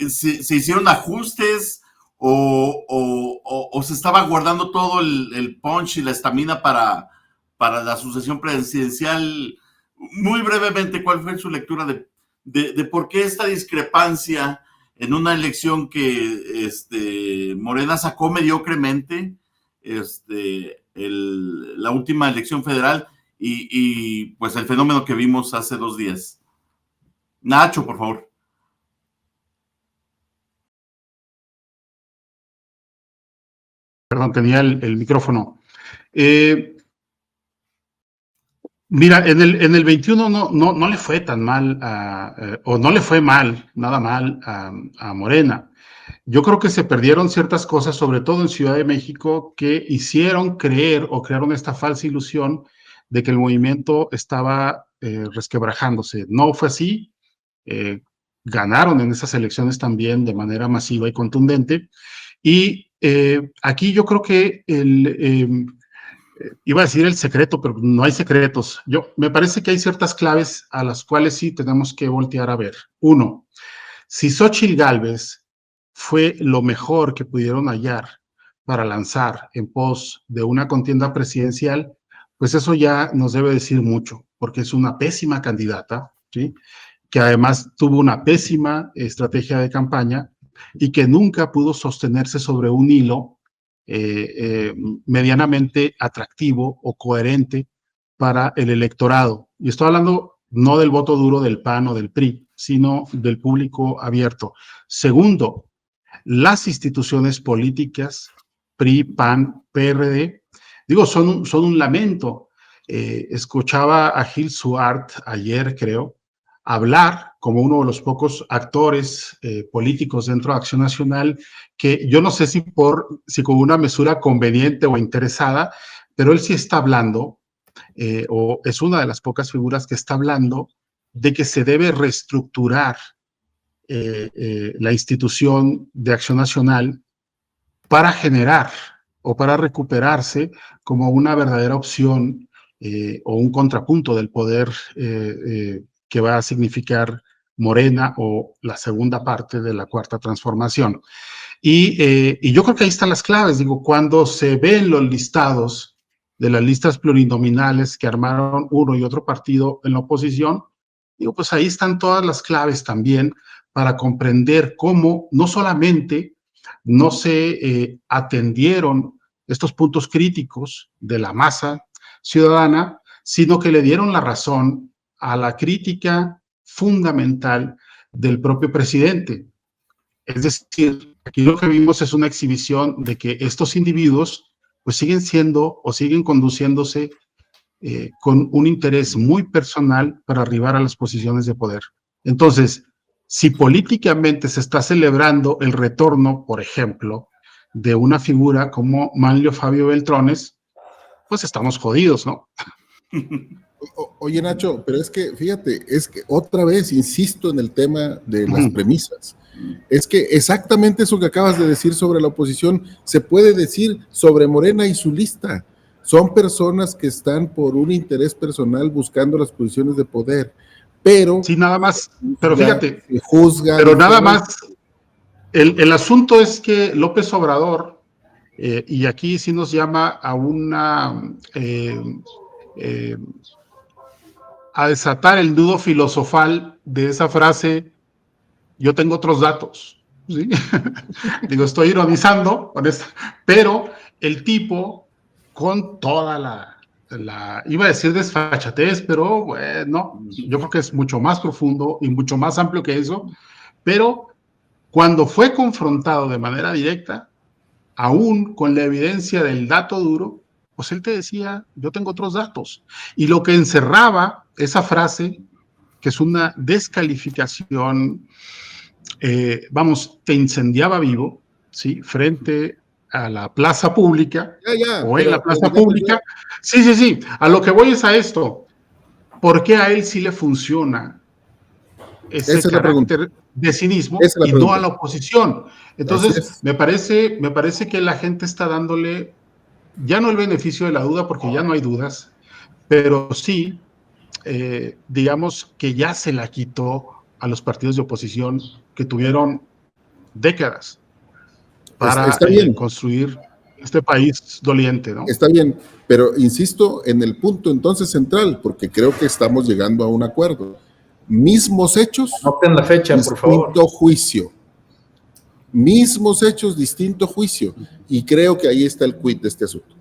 ¿Se hicieron ajustes o se estaba guardando todo el punch y la estamina para la sucesión presidencial? Muy brevemente, ¿cuál fue su lectura de por qué esta discrepancia en una elección que Morena sacó mediocremente, la última elección federal y pues el fenómeno que vimos hace 2 días? Nacho, por favor. Perdón, tenía el micrófono. Mira, en el 21 no le fue tan mal, o no le fue mal, nada mal a Morena. Yo creo que se perdieron ciertas cosas, sobre todo en Ciudad de México, que hicieron creer o crearon esta falsa ilusión de que el movimiento estaba resquebrajándose. No fue así. Ganaron en esas elecciones también de manera masiva y contundente. Y aquí yo creo que iba a decir el secreto, pero no hay secretos. Me parece que hay ciertas claves a las cuales sí tenemos que voltear a ver. Uno, si Xóchitl Gálvez fue lo mejor que pudieron hallar para lanzar en pos de una contienda presidencial, pues eso ya nos debe decir mucho, porque es una pésima candidata, ¿sí? Que además tuvo una pésima estrategia de campaña y que nunca pudo sostenerse sobre un hilo medianamente atractivo o coherente para el electorado. Y estoy hablando no del voto duro del PAN o del PRI, sino del público abierto. Segundo, las instituciones políticas, PRI, PAN, PRD, digo, son un lamento. Escuchaba a Gil Suart ayer, creo, hablar como uno de los pocos actores políticos dentro de Acción Nacional, que yo no sé si con una mesura conveniente o interesada, pero él sí está hablando, o es una de las pocas figuras que está hablando de que se debe reestructurar la institución de Acción Nacional para generar o para recuperarse como una verdadera opción o un contrapunto del poder que va a significar Morena o la segunda parte de la Cuarta Transformación. Y yo creo que ahí están las claves. Digo, cuando se ven los listados de las listas plurinominales que armaron uno y otro partido en la oposición, digo, pues ahí están todas las claves también para comprender cómo no solamente no se atendieron estos puntos críticos de la masa ciudadana, sino que le dieron la razón a la crítica fundamental del propio presidente. Es decir, aquí lo que vimos es una exhibición de que estos individuos pues siguen siendo o siguen conduciéndose con un interés muy personal para arribar a las posiciones de poder. Entonces, si políticamente se está celebrando el retorno, por ejemplo, de una figura como Manlio Fabio Beltrones, pues estamos jodidos, ¿no? Oye, Nacho, pero es que, fíjate, es que otra vez insisto en el tema de las premisas. Es que exactamente eso que acabas de decir sobre la oposición se puede decir sobre Morena y su lista. Son personas que están por un interés personal buscando las posiciones de poder, pero... Sí, nada más, pero fíjate, juzgan, pero nada más, el asunto es que López Obrador, y aquí sí nos llama a a desatar el nudo filosofal de esa frase, yo tengo otros datos, ¿sí? Digo, estoy ironizando con esto, pero el tipo, con toda iba a decir desfachatez, pero bueno, yo creo que es mucho más profundo y mucho más amplio que eso, pero cuando fue confrontado de manera directa, aún con la evidencia del dato duro, pues él te decía, yo tengo otros datos. Y lo que encerraba esa frase, que es una descalificación, vamos, te incendiaba vivo, ¿sí? Frente a la plaza pública o en la plaza pública. Sí, a lo que voy es a esto. ¿Por qué a él sí le funciona ese carácter de cinismo y no a la oposición? Entonces, me parece que la gente está dándole ya no el beneficio de la duda, porque ya no hay dudas, pero sí, digamos que ya se la quitó a los partidos de oposición que tuvieron décadas para construir este país doliente, ¿no? Está bien, pero insisto en el punto entonces central, porque creo que estamos llegando a un acuerdo. Mismos hechos, anoten la fecha, por favor. Distinto juicio. Mismos hechos, distinto juicio. Y creo que ahí está el quid de este asunto.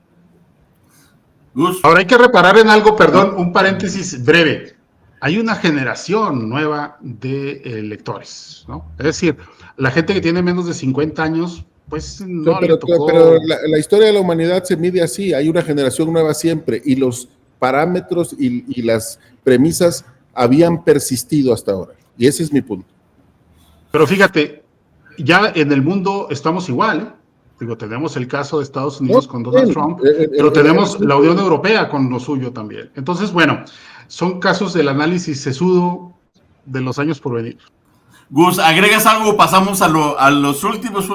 Ahora hay que reparar en algo, perdón, un paréntesis breve. Hay una generación nueva de electores, ¿no? Es decir, la gente que tiene menos de 50 años, pues no le tocó. Pero la historia de la humanidad se mide así, hay una generación nueva siempre, y los parámetros y las premisas habían persistido hasta ahora. Y ese es mi punto. Pero fíjate, ya en el mundo estamos igual, ¿eh? Digo, tenemos el caso de Estados Unidos con Donald Trump, pero tenemos la Unión Europea con lo suyo también. Entonces, bueno, son casos del análisis sesudo de los años por venir. Gus, ¿agregas algo? Pasamos a los últimos.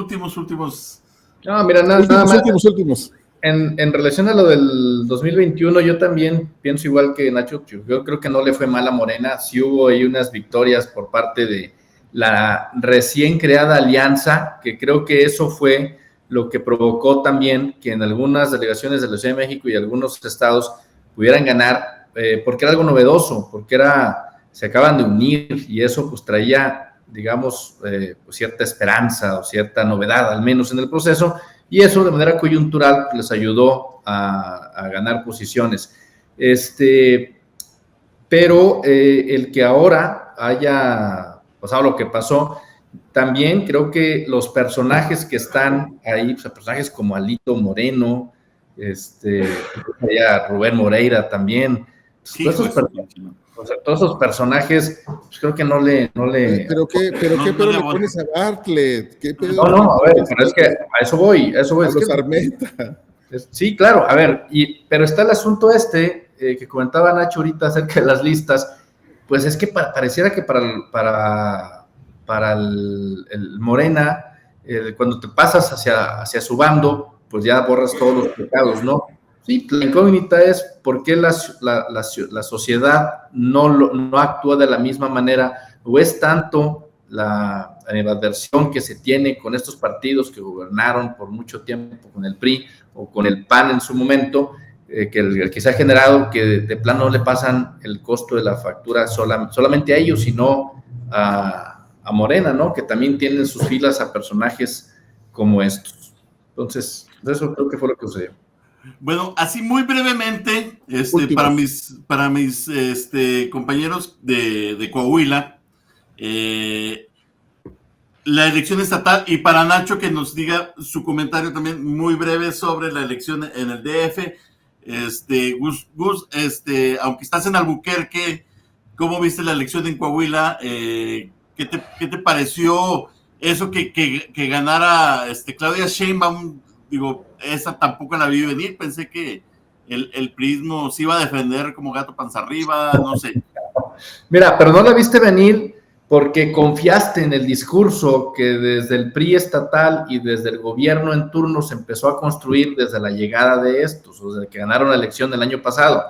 No, mira, nada más. Últimos. En relación a lo del 2021, yo también pienso igual que Nacho. Yo creo que no le fue mal a Morena. Sí hubo ahí unas victorias por parte de la recién creada alianza, que creo que eso fue lo que provocó también que en algunas delegaciones de la Ciudad de México y algunos estados pudieran ganar, porque era algo novedoso, porque se acaban de unir y eso pues traía, digamos, pues cierta esperanza o cierta novedad, al menos en el proceso, y eso de manera coyuntural les ayudó a ganar posiciones. Pero el que ahora haya pasado lo que pasó. También creo que los personajes que están ahí, pues, personajes como Alito Moreno, Rubén Moreira también, Sí, todos esos personajes, pues creo que no le... ¿Pero qué pedo le pones a Bartlett? ¿Qué pedo a ver, pero es que a eso voy. A los Armenta. Sí, claro, a ver, pero está el asunto que comentaba Nacho ahorita acerca de las listas, pues es que pareciera que para el Morena, cuando te pasas hacia su bando, pues ya borras todos los pecados, ¿no? Sí, la incógnita es por qué la sociedad no actúa de la misma manera, o es tanto la adversión que se tiene con estos partidos que gobernaron por mucho tiempo con el PRI o con el PAN en su momento, que se ha generado que de plano no le pasan el costo de la factura solamente a ellos, sino a Morena, ¿no? Que también tienen en sus filas a personajes como estos. Entonces, eso creo que fue lo que sucedió. Bueno, así muy brevemente, para mis compañeros de Coahuila, la elección estatal, y para Nacho que nos diga su comentario también muy breve sobre la elección en el DF. Gus, aunque estás en Albuquerque, ¿cómo viste la elección en Coahuila? ¿Qué te pareció eso que ganara Claudia Sheinbaum? Digo, esa tampoco la vi venir, pensé que el priismo se iba a defender como gato panza arriba, no sé. Mira, pero no la viste venir porque confiaste en el discurso que desde el PRI estatal y desde el gobierno en turno se empezó a construir desde la llegada de estos, o desde que ganaron la elección el año pasado.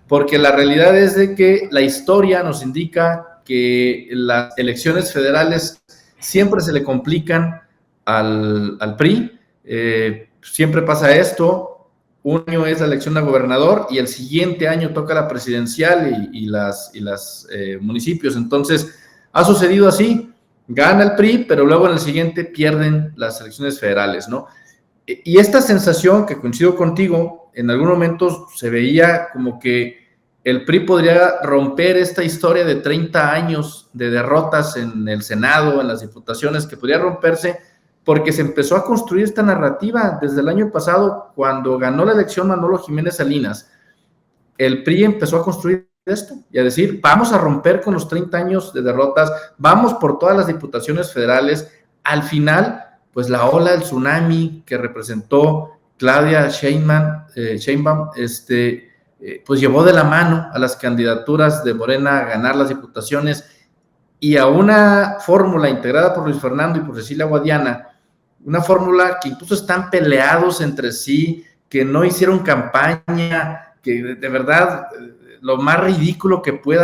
Porque la realidad es de que la historia nos indica que las elecciones federales siempre se le complican al PRI. Siempre pasa esto, un año es la elección de gobernador y el siguiente año toca la presidencial y las municipios. Entonces, ha sucedido así, gana el PRI, pero luego en el siguiente pierden las elecciones federales, ¿no? Y esta sensación, que coincido contigo, en algún momento se veía como que el PRI podría romper esta historia de 30 años de derrotas en el Senado, en las diputaciones, que podría romperse porque se empezó a construir esta narrativa desde el año pasado, cuando ganó la elección Manolo Jiménez Salinas. El PRI empezó a construir esto y a decir, vamos a romper con los 30 años de derrotas, vamos por todas las diputaciones federales. Al final, pues la ola del tsunami que representó Claudia Sheinbaum, pues llevó de la mano a las candidaturas de Morena a ganar las diputaciones y a una fórmula integrada por Luis Fernando y por Cecilia Guadiana, una fórmula que incluso están peleados entre sí, que no hicieron campaña, que de verdad lo más ridículo que pudo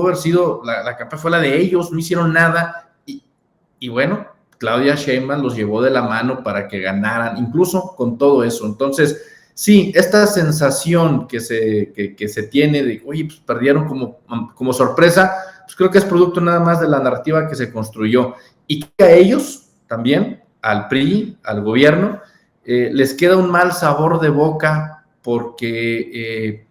haber sido la campaña fue la de ellos, no hicieron nada, y bueno, Claudia Sheinbaum los llevó de la mano para que ganaran, incluso con todo eso. Entonces, sí, esta sensación que se tiene de, oye, pues perdieron como sorpresa, pues creo que es producto nada más de la narrativa que se construyó, y que a ellos también, al PRI, al gobierno, les queda un mal sabor de boca porque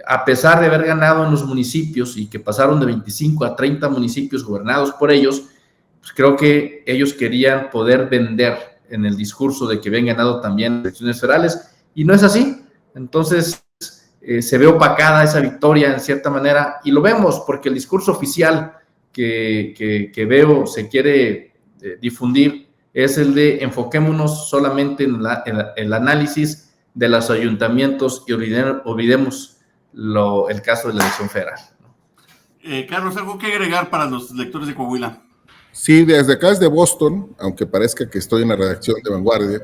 a pesar de haber ganado en los municipios y que pasaron de 25 a 30 municipios gobernados por ellos, pues creo que ellos querían poder vender en el discurso de que habían ganado también elecciones federales, y no es así. Entonces se ve opacada esa victoria en cierta manera, y lo vemos porque el discurso oficial que veo se quiere difundir es el de enfoquémonos solamente en el análisis de los ayuntamientos y olvidemos el caso de la elección federal. Carlos, ¿algo que agregar para los lectores de Coahuila? Sí, desde acá, desde Boston, aunque parezca que estoy en la redacción de Vanguardia,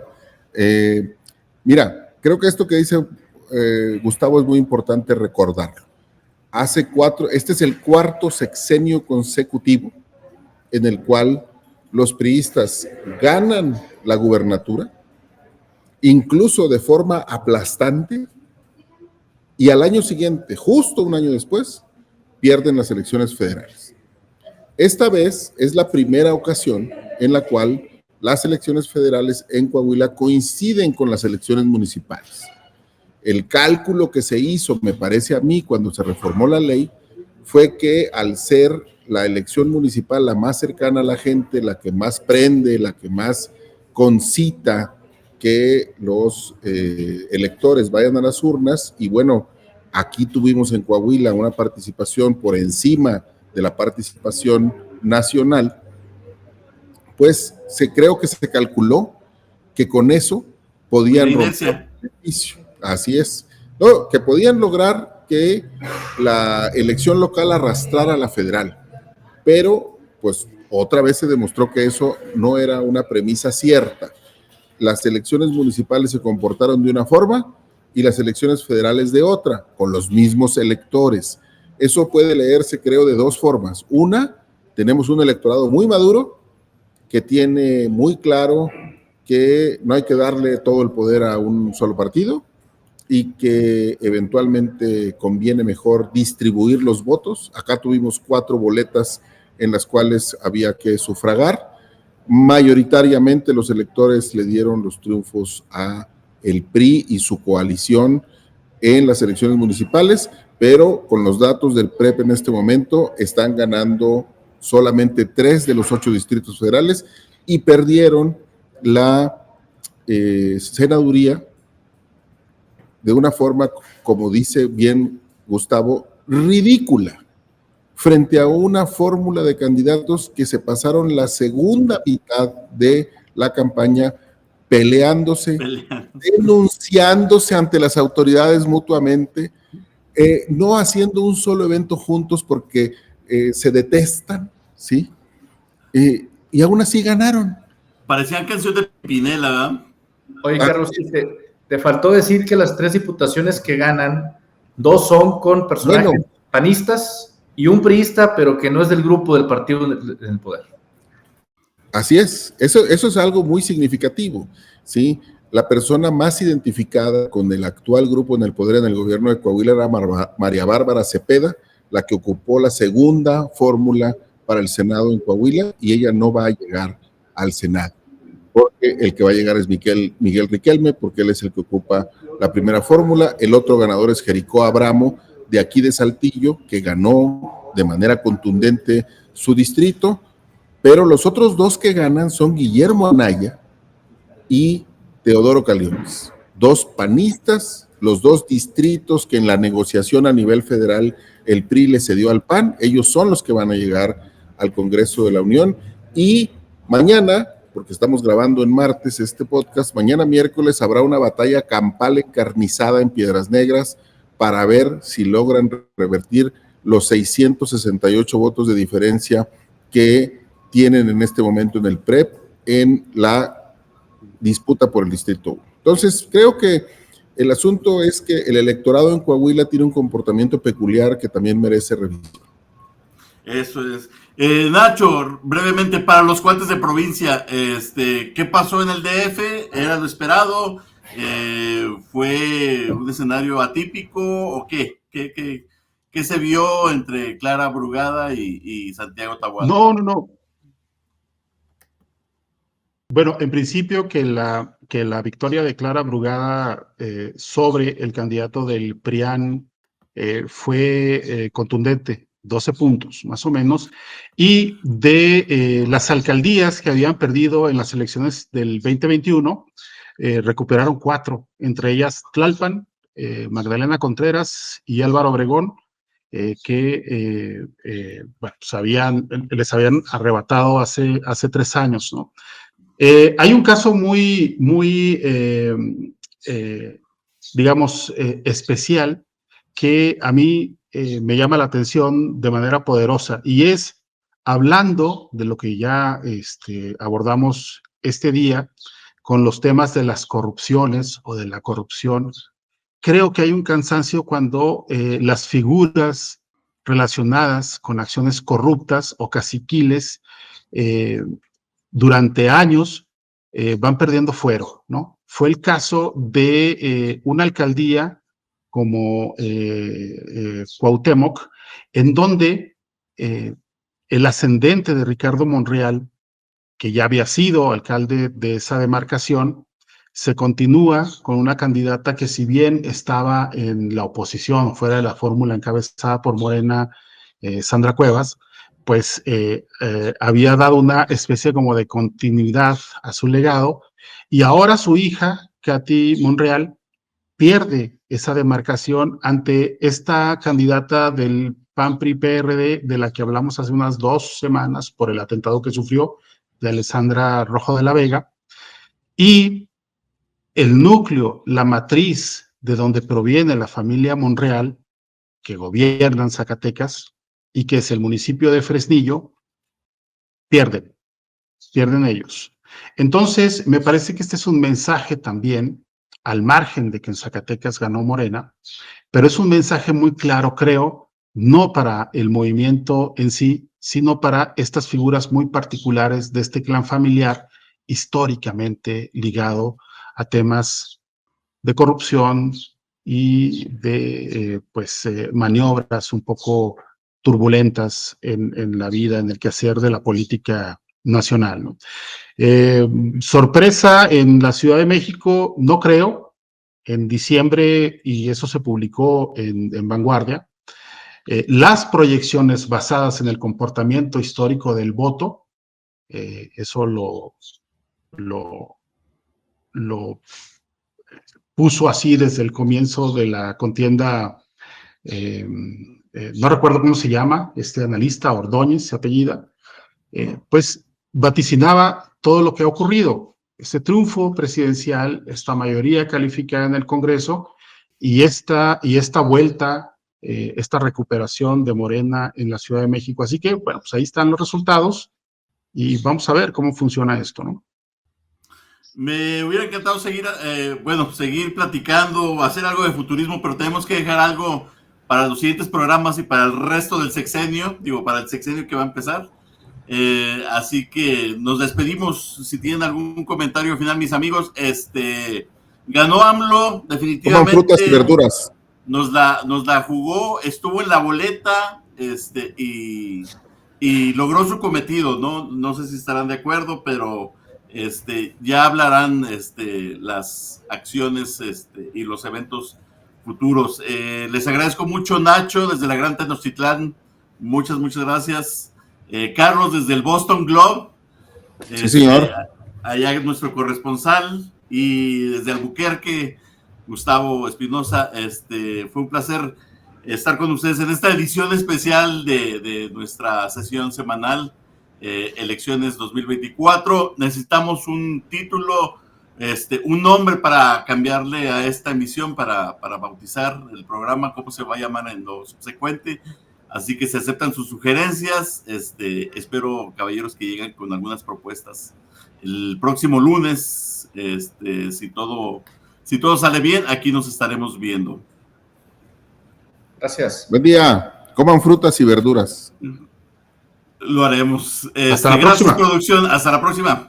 mira, creo que esto que dice Gustavo es muy importante recordarlo. Este es el cuarto sexenio consecutivo en el cual los priistas ganan la gubernatura, incluso de forma aplastante, y al año siguiente, justo un año después, pierden las elecciones federales. Esta vez es la primera ocasión en la cual las elecciones federales en Coahuila coinciden con las elecciones municipales. El cálculo que se hizo, me parece a mí, cuando se reformó la ley, fue que al ser la elección municipal, la más cercana a la gente, la que más prende, la que más concita que los electores vayan a las urnas. Y bueno, aquí tuvimos en Coahuila una participación por encima de la participación nacional, pues creo que se calculó que con eso podían romper el beneficio. Así es. No, que podían lograr que la elección local arrastrara a la federal, pero pues otra vez se demostró que eso no era una premisa cierta. Las elecciones municipales se comportaron de una forma y las elecciones federales de otra, con los mismos electores. Eso puede leerse, creo, de dos formas. Una, tenemos un electorado muy maduro que tiene muy claro que no hay que darle todo el poder a un solo partido y que eventualmente conviene mejor distribuir los votos. Acá tuvimos 4 boletas en las cuales había que sufragar. Mayoritariamente los electores le dieron los triunfos a el PRI y su coalición en las elecciones municipales, pero con los datos del PREP en este momento están ganando solamente 3 de los 8 distritos federales y perdieron la senaduría de una forma, como dice bien Gustavo, ridícula, frente a una fórmula de candidatos que se pasaron la segunda mitad de la campaña peleándose, denunciándose ante las autoridades mutuamente, no haciendo un solo evento juntos porque se detestan, ¿sí? Y aún así ganaron. Parecían canción de Pinela, ¿verdad? Oye, Carlos, te faltó decir que las 3 diputaciones que ganan, 2 son con personajes panistas y un priista, pero que no es del grupo del partido en el poder. Así es, eso es algo muy significativo, ¿sí? La persona más identificada con el actual grupo en el poder en el gobierno de Coahuila era María Bárbara Cepeda, la que ocupó la segunda fórmula para el Senado en Coahuila, y ella no va a llegar al Senado, porque el que va a llegar es Miguel Riquelme, porque él es el que ocupa la primera fórmula. El otro ganador es Jericó Abramo, de aquí de Saltillo, que ganó de manera contundente su distrito, pero los otros 2 que ganan son Guillermo Anaya y Teodoro Caliones, 2 panistas, los 2 distritos que en la negociación a nivel federal el PRI le cedió al PAN. Ellos son los que van a llegar al Congreso de la Unión. Y mañana, porque estamos grabando en martes este podcast, mañana miércoles habrá una batalla campal encarnizada en Piedras Negras para ver si logran revertir los 668 votos de diferencia que tienen en este momento en el PREP en la disputa por el Distrito 1. Entonces, creo que el asunto es que el electorado en Coahuila tiene un comportamiento peculiar que también merece revisión. Eso es. Nacho, brevemente, para los cuates de provincia, ¿qué pasó en el DF? ¿Era lo esperado? ¿Fue un escenario atípico o qué? ¿Qué se vio entre Clara Brugada y Santiago Taboada? No. Bueno, en principio que la victoria de Clara Brugada sobre el candidato del PRIAN fue contundente, 12 puntos más o menos, y de las alcaldías que habían perdido en las elecciones del 2021, recuperaron 4, entre ellas Tlalpan, Magdalena Contreras y Álvaro Obregón, que pues les habían arrebatado hace 3 años, ¿no? Hay un caso muy digamos, especial que a mí me llama la atención de manera poderosa, y es, hablando de lo que ya abordamos este día con los temas de las corrupciones o de la corrupción, creo que hay un cansancio cuando las figuras relacionadas con acciones corruptas o caciquiles durante años van perdiendo fuero, ¿no? Fue el caso de una alcaldía como Cuauhtémoc, en donde el ascendente de Ricardo Monreal, que ya había sido alcalde de esa demarcación, se continúa con una candidata que, si bien estaba en la oposición, fuera de la fórmula encabezada por Morena, Sandra Cuevas, pues había dado una especie como de continuidad a su legado, y ahora su hija, Katy Monreal, pierde esa demarcación ante esta candidata del PAN-PRI-PRD, de la que hablamos hace unas 2 semanas por el atentado que sufrió, de Alessandra Rojo de la Vega, y el núcleo, la matriz de donde proviene la familia Monreal, que gobierna en Zacatecas, y que es el municipio de Fresnillo, pierden ellos. Entonces, me parece que este es un mensaje también, al margen de que en Zacatecas ganó Morena, pero es un mensaje muy claro, creo, no para el movimiento en sí, sino para estas figuras muy particulares de este clan familiar históricamente ligado a temas de corrupción y de maniobras un poco turbulentas en la vida, en el quehacer de la política nacional, ¿no? Sorpresa en la Ciudad de México, no creo. En diciembre, y eso se publicó en Vanguardia, las proyecciones basadas en el comportamiento histórico del voto, eso lo puso así desde el comienzo de la contienda. No recuerdo cómo se llama, este analista, Ordóñez, se apellida, pues vaticinaba todo lo que ha ocurrido, este triunfo presidencial, esta mayoría calificada en el Congreso y esta vuelta, esta recuperación de Morena en la Ciudad de México. Así que, bueno, pues ahí están los resultados y vamos a ver cómo funciona esto, ¿no? Me hubiera encantado seguir platicando, hacer algo de futurismo, pero tenemos que dejar algo para los siguientes programas y para el resto del sexenio, para el sexenio que va a empezar. Así que nos despedimos. Si tienen algún comentario final, mis amigos, ganó AMLO, definitivamente. Coman frutas y verduras. Nos la jugó, estuvo en la boleta, y logró su cometido, ¿no? No sé si estarán de acuerdo, pero ya hablarán las acciones y los eventos futuros. Les agradezco mucho, Nacho, desde la Gran Tenochtitlán. Muchas gracias. Carlos, desde el Boston Globe. Sí, señor. Allá es nuestro corresponsal. Y desde Albuquerque, Gustavo Espinosa. Fue un placer estar con ustedes en esta edición especial de nuestra sesión semanal, Elecciones 2024. Necesitamos un título, un nombre para cambiarle a esta emisión, para bautizar el programa, cómo se va a llamar en lo subsecuente. Así que se aceptan sus sugerencias. Espero, caballeros, que lleguen con algunas propuestas el próximo lunes. Si todo sale bien, aquí nos estaremos viendo. Gracias. Buen día. Coman frutas y verduras. Lo haremos. Hasta la gracias, próxima. producción. Hasta la próxima.